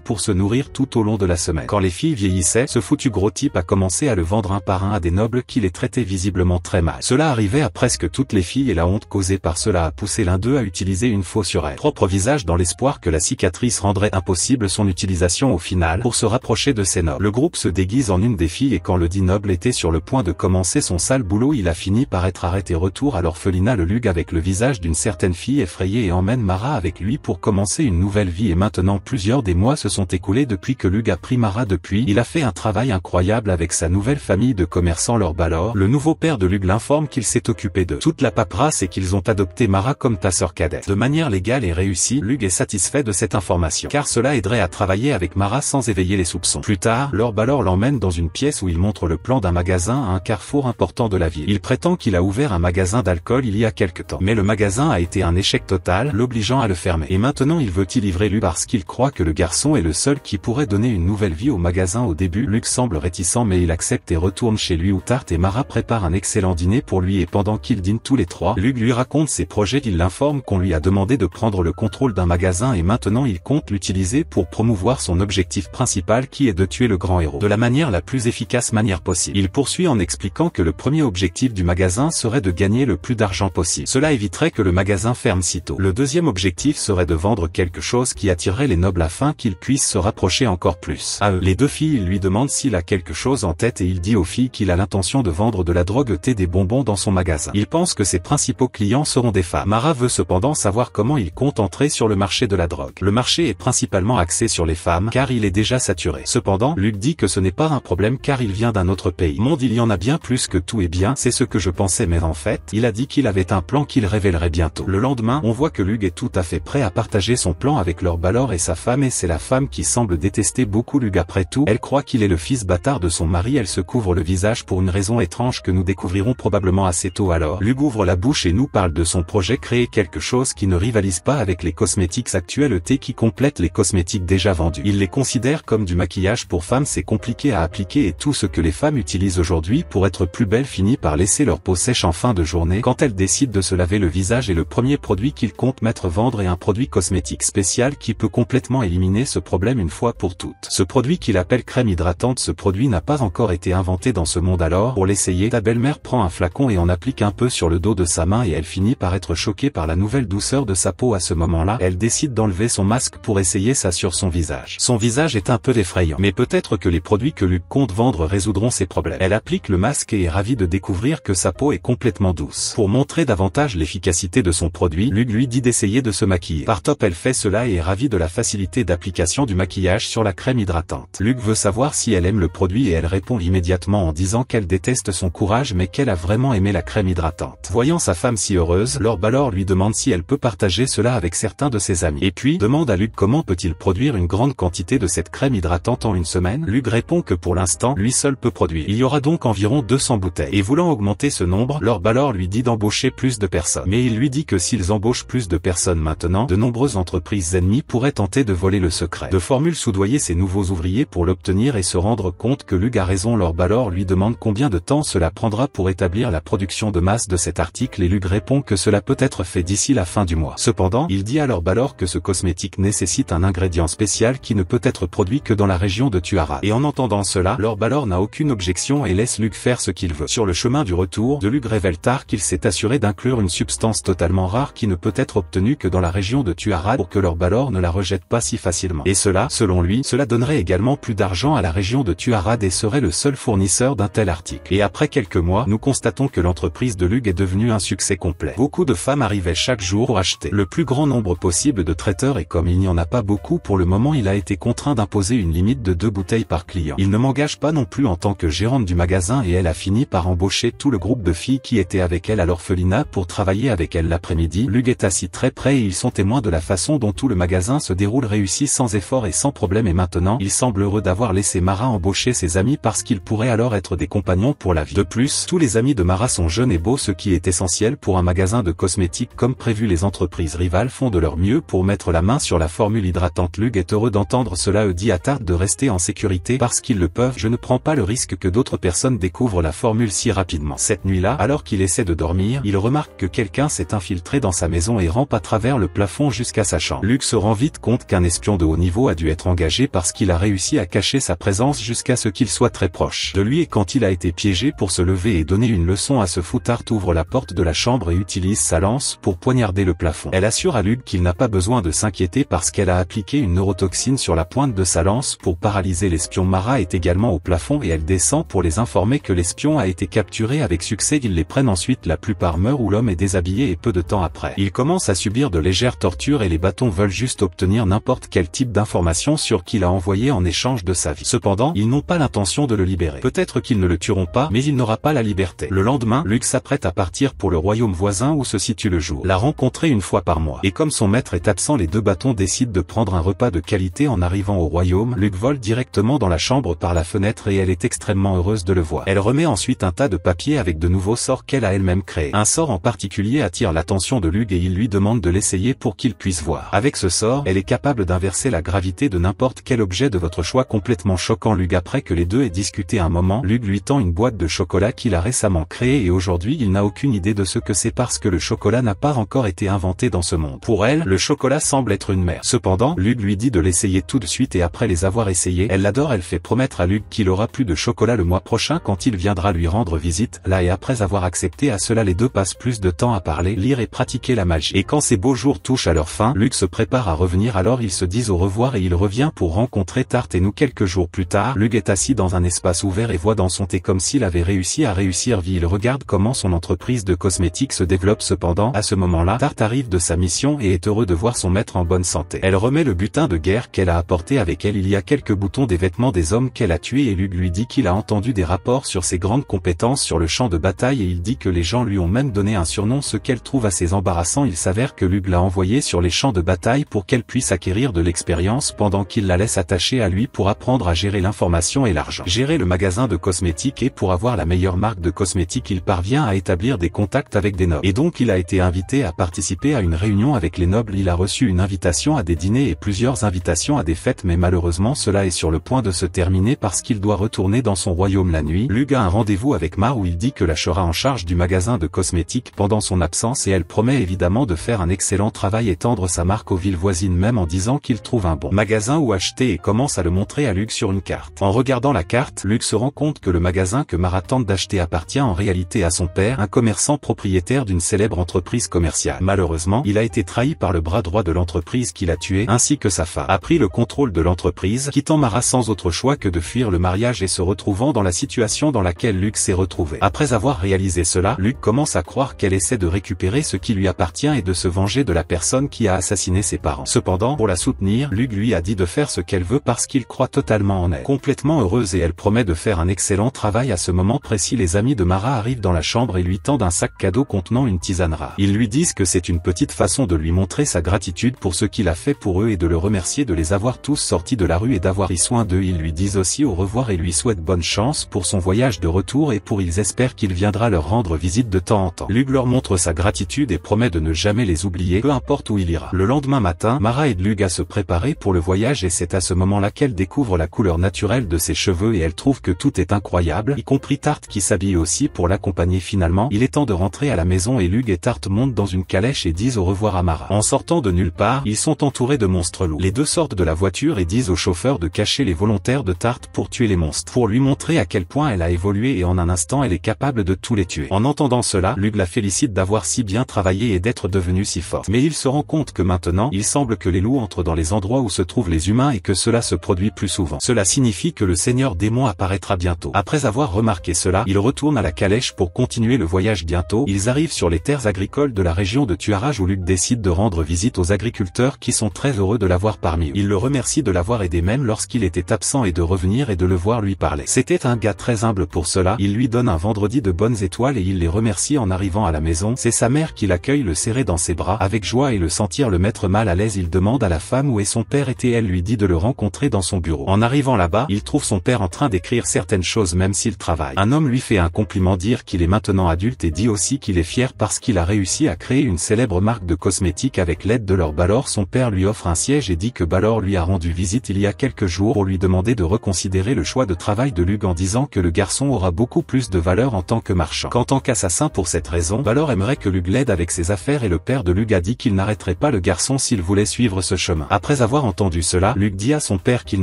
pour se nourrir tout au long de la semaine. Quand les filles vieillissaient, ce foutu gros type a commencé à le vendre un par un à des nobles qui les traitaient visiblement très mal. Cela arrivait à presque toutes les filles et la honte causée par cela a poussé l'un d'eux à utiliser une faux sur elle propre visage dans l'espoir que la cicatrice rendrait impossible son utilisation au final pour se rapprocher de ces nobles. Le groupe se déguise en une des filles et quand le dit noble était sur le point de commencer son sale boulot, il a fini par être arrêté. Retour à l'orphelinat, le Lug avec le visage d'une certaine fille effrayée et emmène Mara avec lui pour commencer une nouvelle vie et maintenant plusieurs des mois se sont écoulés depuis que Lug a pris Mara. Depuis, il a fait un travail incroyable avec sa nouvelle famille de commerçants. Lord Balor, le nouveau père de Lug, l'informe qu'il s'est occupé de toute la paperasse et qu'ils ont adopté Mara comme ta sœur cadette. De manière légale et réussie, Lug est satisfait de cette information car cela aiderait à travailler avec Mara sans éveiller les soupçons. Plus tard, Lord Balor l'emmène dans une pièce où il montre le plan d'un magasin à un carrefour important de la ville. Il prétend qu'il a ouvert un magasin d'alcool il y a quelque temps. Mais le magasin a été un échec total, l'obligeant à le fermer. Et maintenant il veut y livrer Lug parce qu'il croit que le garçon est le seul qui pourrait donner une nouvelle vie au magasin. Au début, Lug semble réticent mais il accepte et retourne chez lui où Tarte et Mara préparent un excellent dîner pour lui et pendant qu'ils dînent tous les trois, Lug lui raconte ses projets. Il l'informe qu'on lui a demandé de prendre le contrôle d'un magasin et maintenant il compte l'utiliser pour promouvoir son objectif principal qui est de tuer le grand héros de la manière la plus efficace manière possible. Il poursuit en expliquant que le premier objectif du magasin serait de gagner le plus d'argent possible. Cela éviterait que le magasin ferme sitôt. Le deuxième objectif serait de vendre quelque chose qui attirerait les nobles afin qu'ils puissent se rapprocher encore plus à eux. Les deux filles lui demandent s'il a quelque chose en tête et il dit aux filles qu'il a l'intention de vendre de la drogue et des bonbons dans son magasin. Il pense que ses principaux clients seront des femmes. Mara veut cependant savoir comment il compte entrer sur le marché de la drogue. Le marché est principalement axé sur les femmes car il est déjà saturé. Cependant, Lug dit que ce n'est pas un problème car il vient d'un autre pays. Monde, il y en a bien plus que tout. Et bien, c'est ce que je pensais mais en fait, il a dit qu'il avait un plan qu'il révélerait bientôt. Le lendemain, on voit que Lug est tout à fait prêt à partager son plan avec Lord Balor et sa femme et c'est la femme qui semble détester beaucoup Lug. Après tout, elle croit qu'il est le fils bâtard de son mari. Elle se couvre le visage pour une raison étrange que nous découvrirons probablement assez tôt. Alors, Lug ouvre la bouche et nous parle de son projet, créer quelque chose qui ne rivalise pas avec les cosmétiques actuels qui complètent les cosmétiques déjà vendus. Il les considère comme du maquillage pour femmes, c'est compliqué à appliquer et tout ce que les femmes utilisent aujourd'hui pour être plus belles finit par laisser leur peau sèche en fin de journée quand elles décident de se laver le visage et le premier produit qu'il compte mettre vendre est un produit cosmétique spécial qui peut complètement éliminer ce problème une fois pour toutes. Ce produit qu'il appelle crème hydratante, ce produit n'a pas encore été inventé dans ce monde. Alors, pour l'essayer, ta belle-mère prend un flacon et en applique un peu sur le dos de sa main et elle finit par être choquée par la nouvelle douceur de sa peau. À ce moment-là, elle décide d'enlever son masque pour essayer ça sur son visage. Son visage est un peu effrayant, mais peut-être que les produits que Lug compte vendre résoudront ses problèmes. Elle applique le masque et est ravie de découvrir que sa peau est complètement douce. Pour montrer davantage l'efficacité de son produit, Lug lui dit d'essayer de se maquiller. Par top, elle fait cela et est ravie de la facilité d'application du maquillage sur la crème hydratante. Lug veut savoir si elle aime le produit et elle répond immédiatement en disant qu'elle déteste son courage mais qu'elle a vraiment aimé la crème hydratante. Voyant sa femme si heureuse, Lord Balor lui demande si elle peut partager cela avec certains de ses amis. Et puis, demande à Lug comment peut-il produire une grande quantité de cette crème hydratante en une semaine. Lug répond que pour l'instant, lui seul peut produire. Il y aura donc environ 200 bouteilles. Et voulant augmenter ce nombre, Lord Balor lui dit d'embaucher plus de personnes. Mais il lui dit que s'ils embauchent plus de personnes maintenant, de nombreuses entreprises ennemies pourraient tenter de voler le secret. De formule soudoyer ses nouveaux ouvriers pour l'obtenir et se rendre compte que Lug a raison. Lord Balor lui demande combien de temps cela prendra pour établir la production de masse de cet article et Lug répond que cela peut être fait d'ici la fin du mois. Cependant, il dit à Lord Balor que ce cosmétique nécessite un ingrédient spécial qui ne peut être produit que dans la région de Tuara. Et en entendant cela, Lord Balor n'a aucune objection et laisse Lug faire ce qu'il veut. Sur le chemin du retour, Lug révèle tard qu'il s'est assuré d'inclure une substance totalement rare qui ne peut être obtenue que dans la région de Tuara pour que Lord Balor ne la rejette pas si facilement. Et cela, selon lui, cela donnerait également plus d'argent à la région de Tuarad et serait le seul fournisseur d'un tel article. Et après quelques mois, nous constatons que l'entreprise de Lug est devenue un succès complet. Beaucoup de femmes arrivaient chaque jour pour acheter le plus grand nombre possible de traiteurs et comme il n'y en a pas beaucoup pour le moment, il a été contraint d'imposer une limite de 2 bouteilles par client. Il ne m'engage pas non plus en tant que gérante du magasin et elle a fini par embaucher tout le groupe de filles qui étaient avec elle à l'orphelinat pour travailler avec elle l'après-midi. Lug est assis très près et ils sont témoins de la façon dont tout le magasin se déroule réussi sans effort et sans problème et maintenant, il semble heureux d'avoir laissé Mara embaucher ses amis parce qu'ils pourraient alors être des compagnons pour la vie. De plus, tous les amis de Mara sont jeunes et beaux, ce qui est essentiel pour un magasin de cosmétiques comme prévu. Les entreprises rivales font de leur mieux pour mettre la main sur la formule hydratante. Lug est heureux d'entendre cela et dit à Tarte de rester en sécurité parce qu'ils le peuvent. Je ne prends pas le risque que d'autres personnes découvrent la formule si rapidement. Cette nuit-là, alors qu'il essaie de dormir, il remarque que quelqu'un s'est infiltré dans sa maison et rampe à travers le plafond jusqu'à sa chambre. Luke se rend vite compte qu'un espion de haut niveau a dû être engagé parce qu'il a réussi à cacher sa présence jusqu'à ce qu'il soit très proche de lui, et quand il a été piégé pour se lever et donner une leçon à ce fou, Tarte ouvre la porte de la chambre et utilise sa lance pour poignarder le plafond. Elle assure à Luke qu'il n'a pas besoin de s'inquiéter parce qu'elle a appliqué une neurotoxine sur la pointe de sa lance pour paralyser l'espion. Mara est également au plafond et elle descend pour les informer que l'espion a été capturé avec succès. Ils les prennent ensuite, la plupart meurent ou l'homme est déshabillé et peu de temps après, il commence à subir de légères tortures et les bâtons veulent juste obtenir n'importe quel type d'information sur qui l'a envoyé en échange de sa vie. Cependant, ils n'ont pas l'intention de le libérer. Peut-être qu'ils ne le tueront pas, mais il n'aura pas la liberté. Le lendemain, Luke s'apprête à partir pour le royaume voisin où se situe le jour. La rencontrer une fois par mois. Et comme son maître est absent, les deux bâtons décident de prendre un repas de qualité. En arrivant au royaume, Luke vole directement dans la chambre par la fenêtre et elle est extrêmement heureuse de le voir. Elle remet ensuite un tas de papiers avec de nouveaux sorts qu'elle a elle-même créés. Un sort en particulier attire l'attention de Luke et il lui demande de l'essayer pour qu'il puisse voir. Avec ce sort, elle est capable d'inverser la gravité de n'importe quel objet de votre choix. Complètement choquant. Luke, après que les deux aient discuté un moment, Luke lui tend une boîte de chocolat qu'il a récemment créée et aujourd'hui il n'a aucune idée de ce que c'est parce que le chocolat n'a pas encore été inventé dans ce monde. Pour elle, le chocolat semble être une mère. Cependant, Luke lui dit de l'essayer tout de suite et après les avoir essayés, elle l'adore. Elle fait promettre à Luke qu'il aura plus de chocolat le mois prochain quand il viendra lui rendre visite. Là, et après avoir accepté à cela, les deux passent plus de temps à parler, lire et pratiquer la magie. Et quand ces beaux jours touchent à leur fin, Luke se prépare à revenir, alors ils se disent au revoir et il revient pour rencontrer Tarte et nous. Quelques jours plus tard, Luke est assis dans un espace ouvert et voit dans son thé comme s'il avait réussi à réussir vie. Il regarde comment son entreprise de cosmétiques se développe. Cependant, à ce moment-là, Tarte arrive de sa mission et est heureux de voir son maître en bonne santé. Elle remet le butin de guerre qu'elle a apporté avec elle. Il y a quelques boutons des vêtements des hommes qu'elle a tués et Luke lui dit qu'il a entendu des rapports sur ses grandes compétences sur le champ de bataille et il dit que les gens lui ont même donné un surnom, ce qu'elle trouve assez embarrassant. Il s'avère que Luke l'a envoyée sur les champs de bataille pour qu'elle puisse acquérir de l'expérience pendant qu'il la laisse attachée à lui pour apprendre à gérer l'information et l'argent. Gérer le magasin de cosmétiques et pour avoir la meilleure marque de cosmétiques, il parvient à établir des contacts avec des nobles. Et donc il a été invité à participer à une réunion avec les nobles. Il a reçu une invitation à des dîners et plusieurs invitations à des fêtes, mais malheureusement cela est sur le point de se terminer parce qu'il doit retourner dans son royaume la nuit. Luke a un rendez-vous avec Mar où il dit que lâchera en charge du magasin de cosmétiques pendant son absence et elle promet évidemment de faire un excellent travail et tendre sa marque aux villes voisines, même en disant qu'il trouve un bon magasin où acheter et commence à le montrer à Luke sur une carte. En regardant la carte, Luke se rend compte que le magasin que Mara tente d'acheter appartient en réalité à son père, un commerçant propriétaire d'une célèbre entreprise commerciale. Malheureusement, il a été trahi par le bras droit de l'entreprise qu'il a tué, ainsi que sa femme. A pris le contrôle de l'entreprise, quittant Mara sans autre choix que de fuir le mariage et se retrouvant dans la situation dans laquelle Luke s'est retrouvé. Après avoir réalisé cela, Luke commence à croire qu'elle essaie de récupérer ce qui lui appartient et de se venger de la personne qui a assassiné ses parents. Cependant, pour la soutenir, Luke lui a dit de faire ce qu'elle veut parce qu'il croit totalement en elle. Complètement heureuse et elle promet de faire un excellent travail. À ce moment précis, les amis de Mara arrivent dans la chambre et lui tendent un sac cadeau contenant une tisane rare. Ils lui disent que c'est une petite façon de lui montrer sa gratitude pour ce qu'il a fait pour eux et de le remercier de les avoir tous sortis de la rue et d'avoir eu soin d'eux. Ils lui disent aussi au revoir et lui souhaitent bonne chance pour son voyage de retour et ils espèrent qu'il viendra leur rendre visite de temps en temps. Luke leur montre sa gratitude et promet de ne jamais les oublier, peu importe où il ira. Le lendemain matin, Mara aide Luke à se préparer pour le voyage et c'est à ce moment-là qu'elle découvre la couleur naturelle de ses cheveux et elle trouve que tout est incroyable, y compris Tarte qui s'habille aussi pour l'accompagner. Finalement, il est temps de rentrer à la maison et Luke et Tarte montent dans une calèche et disent au revoir à Mara. En sortant de nulle part, ils sont entourés de monstres loups. Les deux sortent de la voiture et disent au chauffeur de cacher les volontaires de Tarte pour tuer les monstres, pour lui montrer à quel point elle a évolué et en un instant elle est capable de tous les tuer. En entendant cela, Luke la félicite d'avoir si bien travaillé et d'être devenue si forte. Mais il se rend compte que maintenant, il semble que les loups entrent dans les endroits où se trouvent les humains et que cela se produit plus souvent. Cela signifie que le Seigneur démon apparaîtra bientôt. Après avoir remarqué cela, il retourne à la calèche pour continuer le voyage. Bientôt, ils arrivent sur les terres agricoles de la région de Tuarage où Luke décide de rendre visite aux agriculteurs qui sont très heureux de l'avoir parmi eux. Il le remercie de l'avoir aidé même lorsqu'il était absent et de revenir et de le voir lui parler. C'était un gars très humble pour cela. Il lui donne un vendredi de bonnes étoiles et il les remercie. En arrivant à la maison, c'est sa mère qui l'accueille, le serrer dans ses bras avec joie et le sentir le mettre mal à l'aise. Il demande à la femme où est son père et elle lui dit de le rencontrer dans son bureau. En arrivant là-bas, il trouve son père en train d'écrire certaines choses même s'il travaille. Un homme lui fait un compliment, dire qu'il est maintenant adulte et dit aussi qu'il est fier parce qu'il a réussi à créer une célèbre marque de cosmétiques avec l'aide de leur Balor. Son père lui offre un siège et dit que Balor lui a rendu visite il y a quelques jours pour lui demander de reconsidérer le choix de travail de Luke en disant que le garçon aura beaucoup plus de valeur en tant que marchand qu'en tant qu'assassin pour cette raison, Balor aimerait que Lug l'aide avec ses affaires et le père de Lug a dit qu'il n'arrêterait pas le garçon s'il voulait suivre ce chemin. Après avoir entendu cela, Lug dit à son père qu'il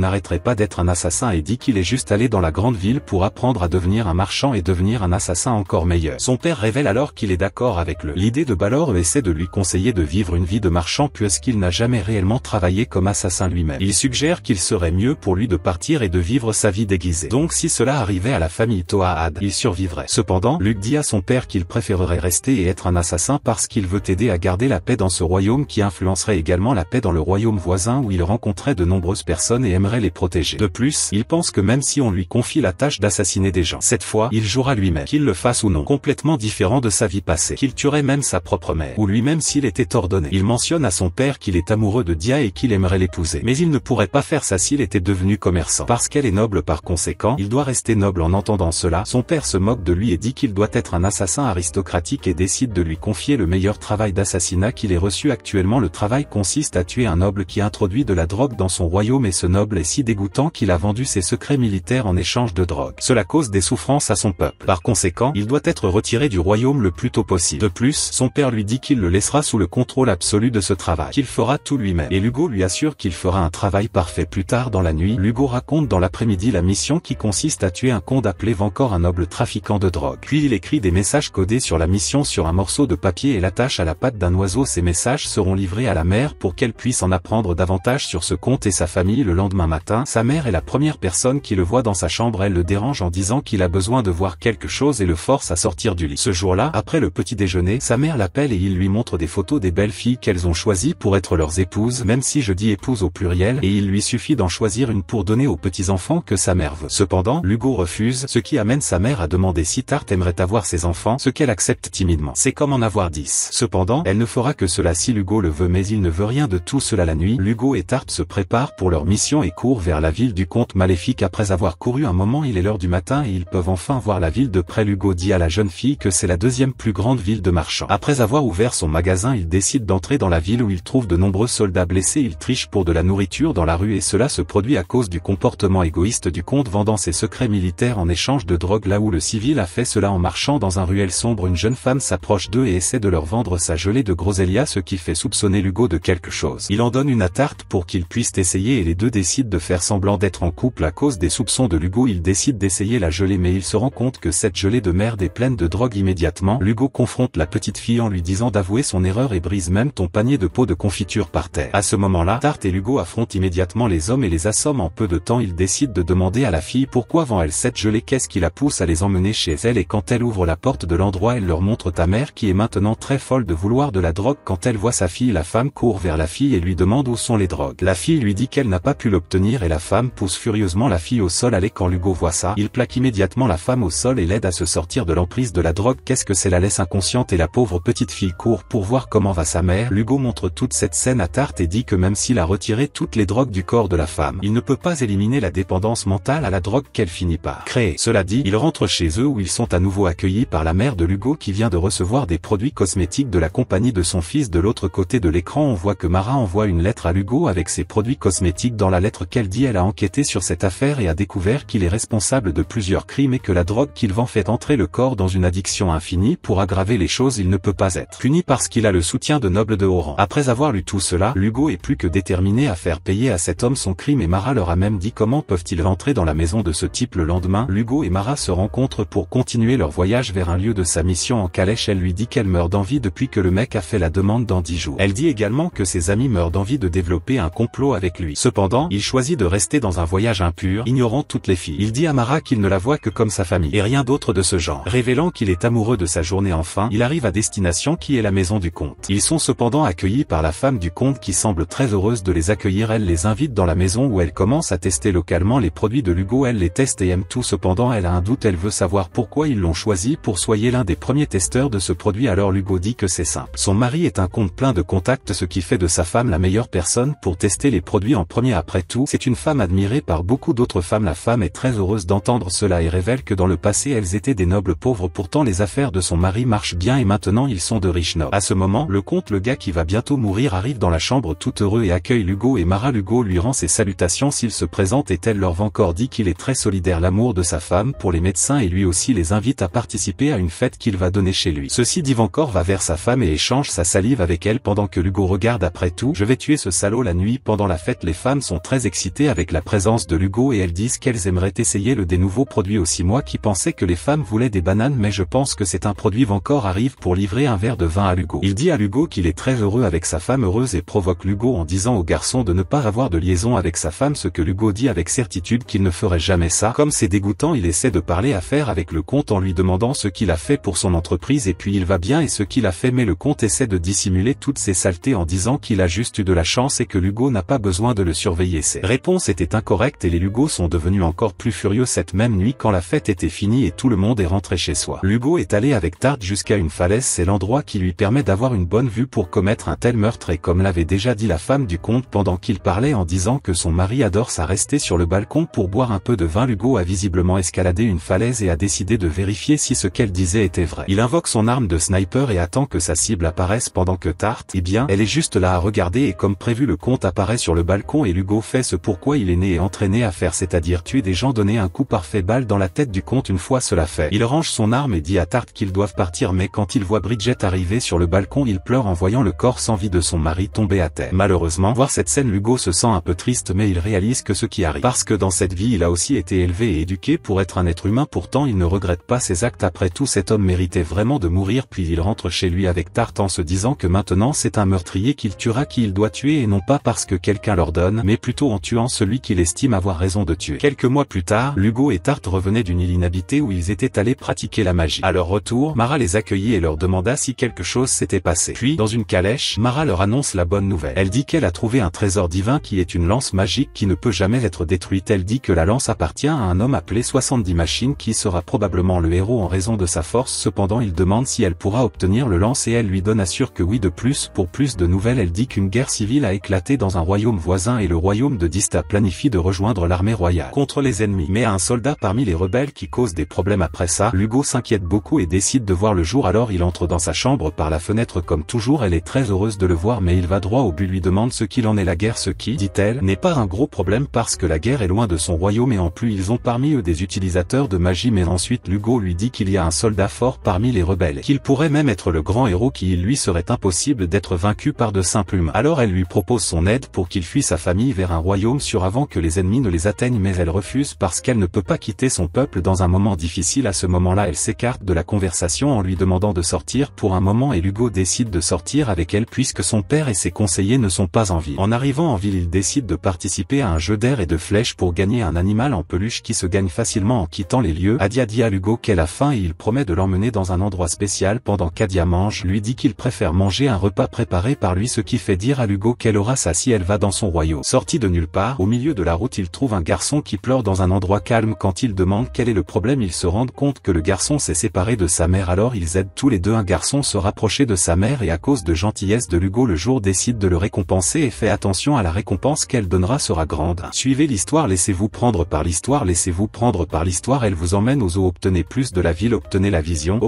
n'arrêterait pas d'être un assassin et dit qu'il est juste allé dans la grande ville pour apprendre à devenir un marchand et devenir un assassin encore meilleur. Son père révèle alors qu'il est d'accord avec l'idée de Balor et essaie de lui conseiller de vivre une vie de marchand puisqu'il n'a jamais réellement travaillé comme assassin lui-même. Il suggère qu'il serait mieux pour lui de partir et de vivre sa vie déguisée. Donc si cela arrivait à la famille Toahad, il survivrait. Cependant, Lug dit à son père qu'il préférerait rester et être un assassin parce qu'il veut aider à garder la paix dans ce royaume qui influencerait également la paix dans le royaume voisin où il rencontrait de nombreuses personnes et aimerait les protéger. De plus, il pense que même si on lui confie la tâche d'assassiner des gens, cette fois, il jouera lui-même, qu'il le fasse ou non, complètement différent de sa vie passée, qu'il tuerait même sa propre mère, ou lui-même s'il était ordonné. Il mentionne à son père qu'il est amoureux de Dia et qu'il aimerait l'épouser, mais il ne pourrait pas faire ça s'il était devenu commerçant, parce qu'elle est noble par conséquent, il doit rester noble. En entendant cela, son père se moque de lui et dit qu'il doit être un assassin aristocratique et décide de lui confier le meilleur travail d'assassinat qu'il ait reçu actuellement. Le travail consiste à tuer un noble qui introduit de la drogue dans son royaume et ce noble est si dégoûtant qu'il a vendu ses secrets militaires en échange de drogue. Cela cause des souffrances à son peuple. Par conséquent, il doit être retiré du royaume le plus tôt possible. De plus, son père lui dit qu'il le laissera sous le contrôle absolu de ce travail, qu'il fera tout lui-même. Et Lugo lui assure qu'il fera un travail parfait. Plus tard dans la nuit, Lugo raconte dans l'après-midi la mission qui consiste à tuer un conde appelé Vancor, un noble trafiquant de drogue. Puis il écrit des messages codés sur la mission sur un morceau de papier et l'attache à la patte d'un oiseau. Ces messages seront livrés à la mère pour qu'elle puisse en apprendre davantage sur ce conte et sa famille. Le lendemain matin, sa mère est la première personne qui le voit dans sa chambre. Elle le dérange en disant qu'il a besoin de voir quelque chose et le force à sortir du lit. Ce jour-là, après le petit déjeuner, sa mère l'appelle et il lui montre des photos des belles filles qu'elles ont choisies pour être leurs épouses, même si je dis épouse au pluriel, et il lui suffit d'en choisir une pour donner aux petits-enfants que sa mère veut. Cependant, Lugo refuse, ce qui amène sa mère à demander si Tart aimerait avoir ses enfants, ce qu'elle accepte timidement. C'est comme en avoir 10. Cependant, elle ne fera que cela si Lugo le veut, mais il ne veut rien de tout cela. La nuit, Lugo et Tart se préparent pour leur mission et courent vers la ville du comte maléfique. Après avoir couru un moment, il est l'heure du matin et ils peuvent enfin voir la ville de près. Lugo dit à la jeune fille que c'est la deuxième plus grande ville de marchands. Après avoir ouvert son magasin, il décide d'entrer dans la ville où il trouve de nombreux soldats blessés. Il triche pour de la nourriture dans la rue et cela se produit à cause du comportement égoïste du comte vendant ses secrets militaires en échange de drogue. Là où le civil a fait cela en marchant dans un ruelle sombre, une jeune femme s'approche d'eux et essaie de leur vendre sa gelée de groseillia, ce qui fait soupçonner Lugo de quelque chose. Il en donne une à Tart pour qu'ils puissent essayer et les deux décident de faire semblant d'être en couple. À cause des soupçons de Lugo, il décide d'essayer la gelée mais il se rend compte que cette gelée de merde est pleine de drogue. Immédiatement, Lugo confronte la petite fille en lui disant d'avouer son erreur et brise même ton panier de pots de confiture par terre. À ce moment-là, Tart et Lugo affrontent immédiatement les hommes et les assomment en peu de temps. Ils décident de demander à la fille pourquoi vend elle cette gelée, qu'est-ce qui la pousse à les emmener chez elle, et quand elle ouvre la porte de l'endroit, elle leur montre ta mère qui est maintenant très folle de vouloir de la drogue. Quand elle voit sa fille, la femme court vers la fille et lui demande où sont les drogues. La fille lui dit qu'elle n'a pas pu l'obtenir et la femme pousse furieusement la fille au sol. Allez, quand Lugo voit ça, il plaque immédiatement la femme au sol et l'aide à se sortir de l'emprise de la drogue. Qu'est-ce que c'est? La laisse inconsciente et la pauvre petite fille court pour voir comment va sa mère. Lugo montre toute cette scène à Tart et dit que même s'il a retiré toutes les drogues du corps de la femme, il ne peut pas éliminer la dépendance mentale à la drogue qu'elle finit par créer. Cela dit, ils rentrent chez eux où ils sont à nouveau accueillis par la mère de Lugo qui vient de recevoir des produits cosmétiques de la compagnie de son fils. De l'autre côté de l'écran, on voit que Mara envoie une lettre à Lugo avec ses produits cosmétiques. Dans la lettre qu'elle dit, elle a enquêté sur cette affaire et a découvert qu'il est responsable de plusieurs crimes et que la drogue qu'il vend fait entrer le corps dans une addiction infinie. Pour aggraver les choses, il ne peut pas être puni parce qu'il a le soutien de nobles de haut rang. Après avoir lu tout cela, Lugo est plus que déterminé à faire payer à cet homme son crime et Mara leur a même dit comment peuvent-ils rentrer dans la maison de ce type. Le lendemain, Lugo et Mara se rencontrent pour continuer leur voyage vers un lieu de sa mission en calèche. Elle lui dit qu'elle meurt d'envie depuis que le mec a fait la demande dans 10 jours. Elle dit également que ses amis meurent d'envie de développer un complot avec lui. Cependant, il choisit de rester dans un voyage impur, ignorant toutes les filles. Il dit à Mara qu'il ne la voit que comme sa famille et rien d'autre de ce genre, révélant qu'il est amoureux de sa journée. Enfin, il arrive à destination qui est la maison du comte. Ils sont cependant accueillis par la femme du comte qui semble très heureuse de les accueillir. Elle les invite dans la maison où elle commence à tester localement les produits de Lugo. Elle les teste et aime tout. Cependant, elle a un doute, elle veut savoir pourquoi ils l'ont choisi pour soyez l'un des premiers testeurs de ce produit. Alors Lugo dit que c'est simple. Son mari est un comte plein de contacts, ce qui fait de sa femme la meilleure personne pour tester les produits en premier. Après tout, c'est une femme admirée par beaucoup d'autres femmes. La femme est très heureuse d'entendre cela et révèle que dans le passé elles étaient des nobles pauvres. Pourtant les affaires de son mari marchent bien et maintenant ils sont de riches nobles. À ce moment, le comte, le gars qui va bientôt mourir, arrive dans la chambre tout heureux et accueille Lugo et Mara. Lugo lui rend ses salutations s'il se présente et elle leur Vancor dit qu'il est très solidaire, l'amour de sa femme pour les médecins, et lui aussi les invite à participer à une fête qu'il va donner chez lui. Ceci dit, Vancor va vers sa femme et échange sa salive avec elle pendant que Lugo regarde. Après tout, je vais tuer ce salaud la nuit. Pendant la fête, les femmes sont très excitées avec la présence de Lugo et elles disent qu'elles aimeraient essayer le des nouveaux produits. Aussi moi qui pensais que les femmes voulaient des bananes, mais je pense que c'est un produit. Vancor arrive pour livrer un verre de vin à Lugo. Il dit à Lugo qu'il est très heureux avec sa femme heureuse et provoque Lugo en disant au garçon de ne pas avoir de liaison avec sa femme, ce que Lugo dit avec certitude qu'il ne ferait jamais ça. Comme c'est dégoûtant, il essaie de parler affaire avec le comte en lui demandant ce qu'il a fait pour son entreprise et puis il va bien et ce qu'il a fait, mais le comte essaie de dissimuler toutes ses saletés en disant qu'il a juste eu de la chance et que Lugo n'a pas besoin de le surveiller. Ses réponses étaient incorrectes et les Lugo sont devenus encore plus furieux cette même nuit quand la fête était finie et tout le monde est rentré chez soi. Lugo est allé avec Tart jusqu'à une falaise, c'est l'endroit qui lui permet d'avoir une bonne vue pour commettre un tel meurtre et comme l'avait déjà dit la femme du comte pendant qu'il parlait en disant que son mari adore ça rester sur le balcon pour boire un peu de vin, Lugo a visiblement escaladé une falaise et a décidé de vérifier si ce qu'elle disait était vrai. Il invoque son arme de sniper et attend que sa cible apparaisse pendant que Tart, eh bien, elle est juste là à regarder et comme prévu le comte apparaît sur le balcon et Lugo fait ce pourquoi il est né et entraîné à faire, c'est-à-dire tuer des gens, donner un coup parfait balle dans la tête du comte. Une fois cela fait, il range son arme et dit à Tart qu'ils doivent partir, mais quand il voit Bridget arriver sur le balcon, il pleure en voyant le corps sans vie de son mari tomber à terre. Malheureusement, voir cette scène, Lugo se sent un peu triste, mais il réalise que ce qui arrive, parce que dans cette vie il a aussi été élevé et éduqué pour être un être humain, pourtant il ne regrette pas ses actes. Après tout, cet homme méritait vraiment de mourir. Puis il rentre chez lui avec Tart en se disant que maintenant c'est un meurtrier qu'il tuera qui il doit tuer, et non pas parce que quelqu'un l'ordonne, mais plutôt en tuant celui qu'il estime avoir raison de tuer. Quelques mois plus tard, Lugo et Tart revenaient d'une île inhabitée où ils étaient allés pratiquer la magie. À leur retour, Mara les accueillit et leur demanda si quelque chose s'était passé. Puis, dans une calèche, Mara leur annonce la bonne nouvelle. Elle dit qu'elle a trouvé un trésor divin qui est une lance magique qui ne peut jamais être détruite. Elle dit que la lance appartient à un homme appelé 70 Machines qui sera probablement le héros en raison de sa force. Cependant, il demande si elle pourra obtenir le lance et elle lui donne assure que oui. De plus, pour plus de nouvelles, elle dit qu'une guerre civile a éclaté dans un royaume voisin et le royaume de Dista planifie de rejoindre l'armée royale contre les ennemis. Mais un soldat parmi les rebelles qui cause des problèmes. Après ça, Lugo s'inquiète beaucoup et décide de voir le jour. Alors il entre dans sa chambre par la fenêtre comme toujours. Elle est très heureuse de le voir, mais il va droit au but, lui demande ce qu'il en est. La guerre, ce qui, dit-elle, n'est pas un gros problème parce que la guerre est loin de son royaume et en plus ils ont parmi eux des utilisateurs de magie. Mais ensuite Lugo lui dit qu'il y a un soldat fort parmi les rebelles, qu'il pourrait même être le grand héros, qui lui serait impossible d'être vaincu par de simples humains. Alors elle lui propose son aide pour qu'il fuit sa famille vers un royaume sûr avant que les ennemis ne les atteignent, mais elle refuse parce qu'elle ne peut pas quitter son peuple dans un moment difficile. À ce moment-là, elle s'écarte de la conversation en lui demandant de sortir pour un moment et Lugo décide de sortir avec elle puisque son père et ses conseillers ne sont pas en ville. En arrivant en ville, il décide de participer à un jeu d'air et de flèches pour gagner un animal en peluche qui se gagne facilement en quittant les lieux. Adia dit à Lugo qu'elle a faim et il promet de l'emmener dans un endroit spécial pendant qu'Adia mange. Lui dit qu'il préfère manger un repas préparé par lui, ce qui fait dire à Lugo qu'elle aura ça si elle va dans son royaume. Sorti de nulle part, au milieu de la route, il trouve un garçon qui pleure dans un endroit calme. Quand il demande quel est le problème, ils se rendent compte que le garçon s'est séparé de sa mère. Alors ils aident tous les deux un garçon se rapprocher de sa mère et à cause de gentillesse de Lugo, le jour décide de le récompenser et fait attention à la récompense qu'elle donnera sera grande. Suivez l'histoire, laissez-vous prendre par l'histoire, laissez-vous prendre par l'histoire, elle vous emmène aux eaux. Obtenez plus de la ville, obtenez la vision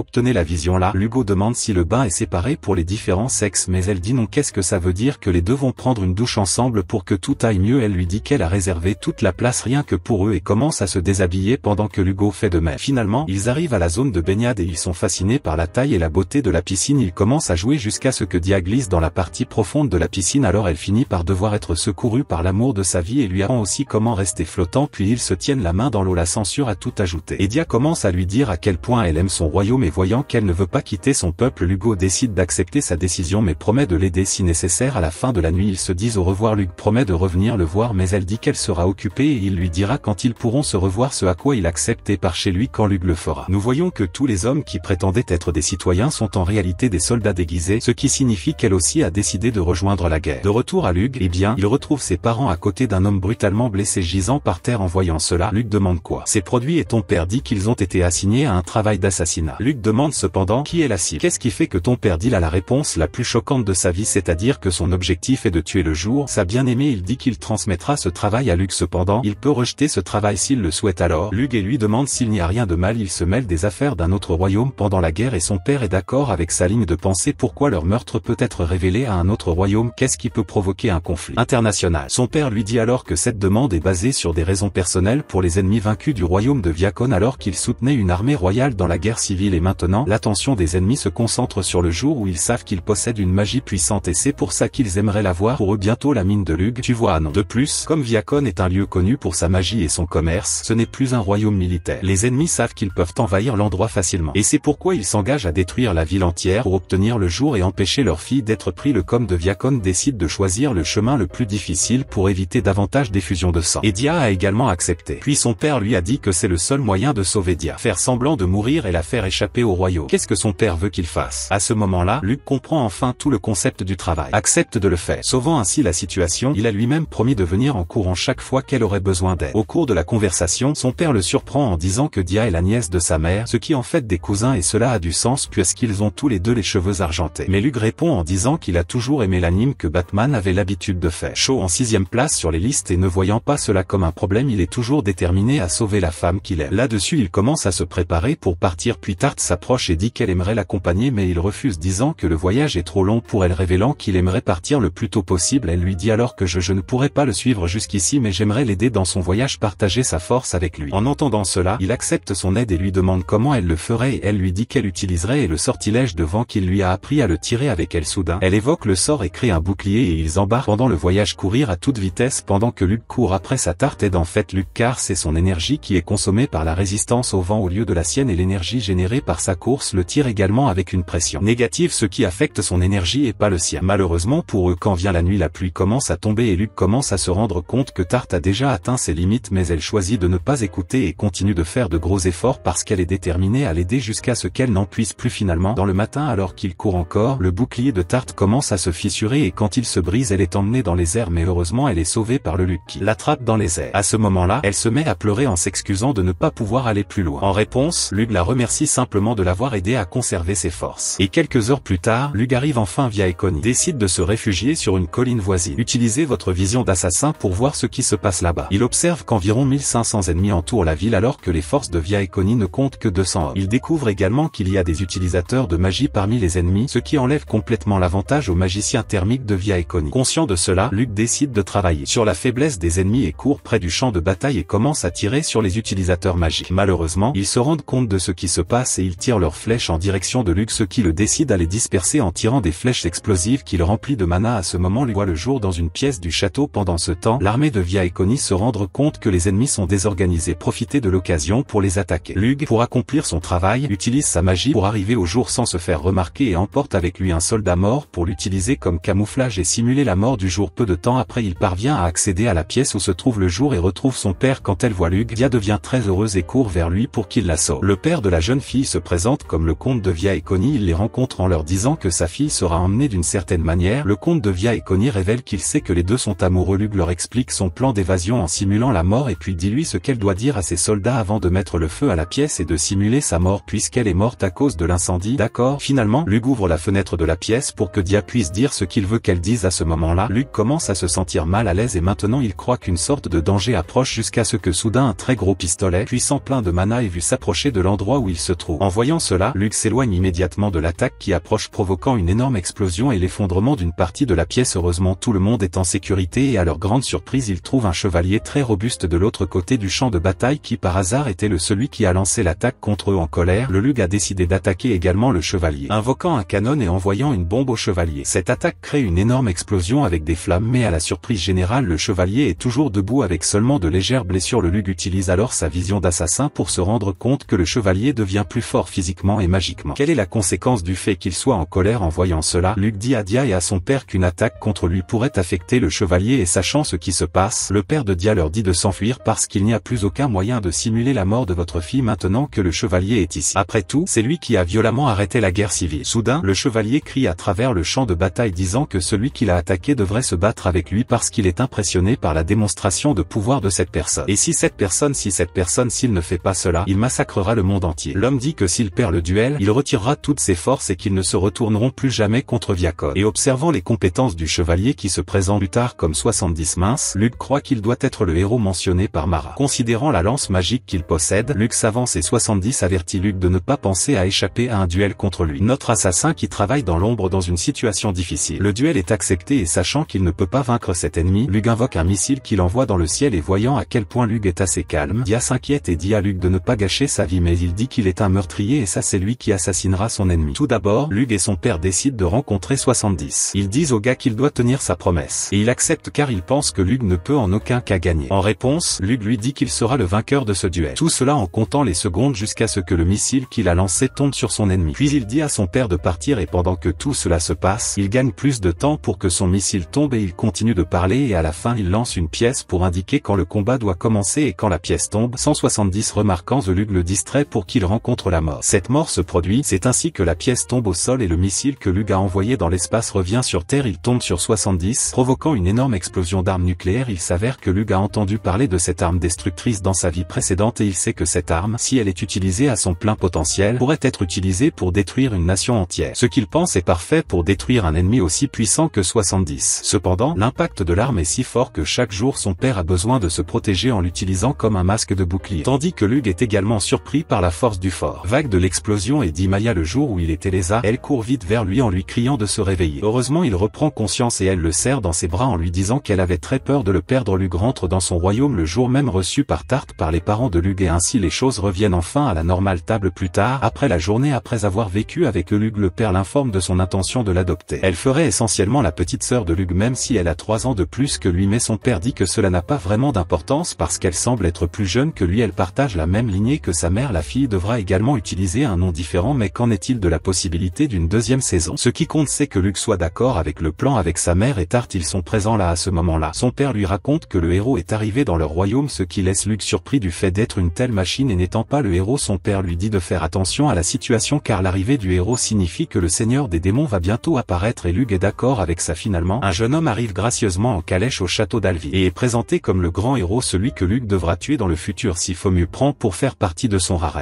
là. Lugo demande si le bain est séparé pour les différents sexes, mais elle dit non. Qu'est-ce que ça veut dire que les deux vont prendre une douche ensemble pour que tout aille mieux? Elle lui dit qu'elle a réservé toute la place rien que pour eux et commence à se déshabiller pendant que Lugo fait de même. Finalement, ils arrivent à la zone de baignade et ils sont fascinés par la taille et la beauté de la piscine. Ils commencent à jouer jusqu'à ce que Dia glisse dans la partie profonde de la piscine. Alors elle finit par devoir être secourue par l'amour de sa vie et lui apprend aussi comment rester flottant, puis ils se tiennent la main dans l'eau. La censure a tout ajouté et Dia commence à lui dire à quel point elle aime son royaume et voyant qu'elle ne veut pas quitter son peuple, Lugo décide d'accepter sa décision mais promet de l'aider si nécessaire. À la fin de la nuit, ils se disent au revoir. Luc promet de revenir le voir mais elle dit qu'elle sera occupée et il lui dira quand ils pourront se revoir, ce à quoi il accepte et part chez lui quand Luc le fera. Nous voyons que tous les hommes qui prétendaient être des citoyens sont en réalité des soldats déguisés, ce qui signifie qu'elle aussi a décidé de rejoindre la guerre. De retour à Luc, eh bien, il retrouve ses parents à côté d'un homme brutalement blessé gisant par terre. En voyant cela, Luc demande quoi ces produits et ton père dit qu'ils ont été assignés à un travail d'assassinat. Luc demande cependant qui est la cible. Qu'est-ce qui fait que ton père dit? Il a la réponse la plus choquante de sa vie, c'est-à-dire que son objectif est de tuer le jour sa bien-aimée. Il dit qu'il transmettra ce travail à Luc, cependant il peut rejeter ce travail s'il le souhaite. Alors Luc et lui demande s'il n'y a rien de mal, il se mêle des affaires d'un autre royaume pendant la guerre et son père est d'accord avec sa ligne de pensée. Pourquoi leur meurtre peut être révélé à un autre royaume? Qu'est-ce qui peut provoquer un conflit international? Son père lui dit alors que cette demande est basée sur des raisons personnelles pour les ennemis vaincus du royaume de Viacon alors qu'ils soutenaient une armée royale dans la guerre civile. civile et maintenant, l'attention des ennemis se concentre sur le jour où ils savent qu'ils possèdent une magie puissante et c'est pour ça qu'ils aimeraient l'avoir pour eux bientôt la mine de Lug, tu vois non. De plus, comme Viacon est un lieu connu pour sa magie et son commerce, ce n'est plus un royaume militaire. Les ennemis savent qu'ils peuvent envahir l'endroit facilement. Et c'est pourquoi ils s'engagent à détruire la ville entière pour obtenir le jour et empêcher leur fille d'être pris. Le com de Viacon décide de choisir le chemin le plus difficile pour éviter davantage d'effusion de sang. Et Dia a également accepté. Puis son père lui a dit que c'est le seul moyen de sauver Dia. Faire semblant de mourir et la faire échapper au royaume. Qu'est-ce que son père veut qu'il fasse? À ce moment-là, Lug comprend enfin tout le concept du travail. Accepte de le faire. Sauvant ainsi la situation, il a lui-même promis de venir en courant chaque fois qu'elle aurait besoin d'aide. Au cours de la conversation, son père le surprend en disant que Dia est la nièce de sa mère, ce qui en fait des cousins et cela a du sens puisqu'ils ont tous les deux les cheveux argentés. Mais Lug répond en disant qu'il a toujours aimé l'anime que Batman avait l'habitude de faire. Shaw en 6e place sur les listes et ne voyant pas cela comme un problème, il est toujours déterminé à sauver la femme qu'il aime. Là-dessus il commence à se préparer pour partir puis Tarte s'approche et dit qu'elle aimerait l'accompagner mais il refuse disant que le voyage est trop long pour elle révélant qu'il aimerait partir le plus tôt possible. Elle lui dit alors que je ne pourrais pas le suivre jusqu'ici mais j'aimerais l'aider dans son voyage, partager sa force avec lui. En entendant cela, il accepte son aide et lui demande comment elle le ferait et elle lui dit qu'elle utiliserait et le sortilège de vent qu'il lui a appris à le tirer avec elle. Soudain, elle évoque le sort et crée un bouclier et ils embarquent pendant le voyage courir à toute vitesse pendant que Lug court après sa. Tarte aide en fait Lug car c'est son énergie qui est consommée par la résistance au vent au lieu de la sienne et l'énergie générée par sa course le tire également avec une pression négative ce qui affecte son énergie et pas le sien. Malheureusement pour eux quand vient la nuit la pluie commence à tomber et Lug commence à se rendre compte que Tarte a déjà atteint ses limites mais elle choisit de ne pas écouter et continue de faire de gros efforts parce qu'elle est déterminée à l'aider jusqu'à ce qu'elle n'en puisse plus. Finalement dans le matin alors qu'il court encore, le bouclier de Tarte commence à se fissurer et quand il se brise elle est emmenée dans les airs mais heureusement elle est sauvée par le Lug qui l'attrape dans les airs. À ce moment-là, elle se met à pleurer en s'excusant de ne pas pouvoir aller plus loin. En réponse, Lug la remercie simplement de l'avoir aidé à conserver ses forces. Et quelques heures plus tard, Lug arrive enfin via Econi. Décide de se réfugier sur une colline voisine. Utilisez votre vision d'assassin pour voir ce qui se passe là-bas. Il observe qu'environ 1500 ennemis entourent la ville alors que les forces de Via Econi ne comptent que 200 hommes. Il découvre également qu'il y a des utilisateurs de magie parmi les ennemis, ce qui enlève complètement l'avantage aux magiciens thermiques de Via Econi. Conscient de cela, Lug décide de travailler sur la faiblesse des ennemis et court près du champ de bataille et commence à tirer sur les utilisateurs magiques. Malheureusement, ils se rendent compte de ce qui se passe et ils tirent leurs flèches en direction de Lug, ce qui le décide à les disperser en tirant des flèches explosives qu'il remplit de mana. À ce moment, Lug voit le jour dans une pièce du château. Pendant ce temps, l'armée de Via Econi se rend compte que les ennemis sont désorganisés, profiter de l'occasion pour les attaquer. Lug, pour accomplir son travail, utilise sa magie pour arriver au jour sans se faire remarquer et emporte avec lui un soldat mort pour l'utiliser comme camouflage et simuler la mort du jour. Peu de temps après, il parvient à accéder à la pièce où se trouve le jour et retrouve son père. Quand elle voit Lug, Via devient très heureuse et court vers lui pour qu'il la sauve. Le père de la jeune fille se présente comme le comte de Via Econi. Il les rencontre en leur disant que sa fille sera emmenée d'une certaine manière. Le comte de Via Econi révèle qu'il sait que les deux sont amoureux. Lug leur explique son plan d'évasion en simulant la mort et puis dit-lui ce qu'elle doit dire à ses soldats avant de mettre le feu à la pièce et de simuler sa mort puisqu'elle est morte à cause de l'incendie. D'accord. Finalement, Lug ouvre la fenêtre de la pièce pour que Dia puisse dire ce qu'il veut qu'elle dise. À ce moment-là, Lug commence à se sentir mal à l'aise et maintenant il croit qu'une sorte de danger approche jusqu'à ce que soudain un très gros pistolet puissant plein de mana ait vu s'approcher de l'endroit où il se trouve. En voyant cela, Lug s'éloigne immédiatement de l'attaque qui approche provoquant une énorme explosion et l'effondrement d'une partie de la pièce. Heureusement tout le monde est en sécurité et à leur grande surprise ils trouvent un chevalier très robuste de l'autre côté du champ de bataille qui par hasard était celui qui a lancé l'attaque contre eux. En colère, le Lug a décidé d'attaquer également le chevalier, invoquant un canon et envoyant une bombe au chevalier. Cette attaque crée une énorme explosion avec des flammes mais à la surprise générale le chevalier est toujours debout avec seulement de légères blessures. Le Lug utilise alors sa vision d'assassin pour se rendre compte que le chevalier devient plus fort physiquement et magiquement. Quelle est la conséquence du fait qu'il soit en colère? En voyant cela, Lug dit à Dia et à son père qu'une attaque contre lui pourrait affecter le chevalier et sachant ce qui se passe, le père de Dia leur dit de s'enfuir parce qu'il n'y a plus aucun moyen de simuler la mort de votre fille maintenant que le chevalier est ici. Après tout, c'est lui qui a violemment arrêté la guerre civile. Soudain, le chevalier crie à travers le champ de bataille disant que celui qui l'a attaqué devrait se battre avec lui parce qu'il est impressionné par la démonstration de pouvoir de cette personne. Et si cette personne, s'il ne fait pas cela, il massacrera le monde entier. L'homme dit que s'il perd le duel, il retirera toutes ses forces et qu'ils ne se retourneront plus jamais contre Viacon. Et observant les compétences du chevalier qui se présente plus tard comme 70 minces, Lug croit qu'il doit être le héros mentionné par Mara. Considérant la lance magique qu'il possède, Lug s'avance et 70 avertit Lug de ne pas penser à échapper à un duel contre lui. Notre assassin qui travaille dans l'ombre dans une situation difficile. Le duel est accepté et sachant qu'il ne peut pas vaincre cet ennemi, Lug invoque un missile qu'il envoie dans le ciel et voyant à quel point Lug est assez calme, Dia s'inquiète et dit à Lug de ne pas gâcher sa vie mais il dit qu'il est un meurtrier et ça c'est lui qui assassinera son ennemi. Tout d'abord, Lug et son père décident de rencontrer 70. Ils disent au gars qu'il doit tenir sa promesse. Et il accepte car il pense que Lug ne peut en aucun cas gagner. En réponse, Lug lui dit qu'il sera le vainqueur de ce duel. Tout cela en comptant les secondes jusqu'à ce que le missile qu'il a lancé tombe sur son ennemi. Puis il dit à son père de partir et pendant que tout cela se passe, il gagne plus de temps pour que son missile tombe et il continue de parler et à la fin il lance une pièce pour indiquer quand le combat doit commencer et quand la pièce tombe. 170 remarquant The Lug le distrait pour qu'il rencontre la mort. Cette mort se produit, c'est ainsi que la pièce tombe au sol et le missile que Lug a envoyé dans l'espace revient sur Terre. Il tombe sur 70, provoquant une énorme explosion d'armes nucléaires. Il s'avère que Lug a entendu parler de cette arme destructrice dans sa vie précédente et il sait que cette arme, si elle est utilisée à son plein potentiel, pourrait être utilisée pour détruire une nation entière. Ce qu'il pense est parfait pour détruire un ennemi aussi puissant que 70. Cependant, l'impact de l'arme est si fort que chaque jour son père a besoin de se protéger en l'utilisant comme un masque de bouclier. Tandis que Lug est également surpris par la force du fort vague de l'explosion et dit Maya le jour où il était lésa, elle court vite vers lui en lui criant de se réveiller. Heureusement il reprend conscience et elle le serre dans ses bras en lui disant qu'elle avait très peur de le perdre. Lug rentre dans son royaume le jour même reçu par Tarte par les parents de Lug et ainsi les choses reviennent enfin à la normale. Table plus tard, après la journée après avoir vécu avec Lug, le père l'informe de son intention de l'adopter. Elle ferait essentiellement la petite sœur de Lug même si elle a 3 ans de plus que lui mais son père dit que cela n'a pas vraiment d'importance parce qu'elle semble être plus jeune que lui. Elle partage la même lignée que sa mère. La fille devra également utiliser un nom différent mais qu'en est-il de la possibilité d'une deuxième saison? Ce qui compte c'est que Lug soit d'accord avec le plan avec sa mère et Tarte. Ils sont présents là à ce moment-là. Son père lui raconte que le héros est arrivé dans leur royaume ce qui laisse Lug surpris du fait d'être une telle machine et n'étant pas le héros. Son père lui dit de faire attention à la situation car l'arrivée du héros signifie que le seigneur des démons va bientôt apparaître et Lug est d'accord avec ça. Finalement, un jeune homme arrive gracieusement en calèche au château d'Alvi et est présenté comme le grand héros, celui que Lug devra tuer dans le futur si Fomu prend pour faire partie de son raret.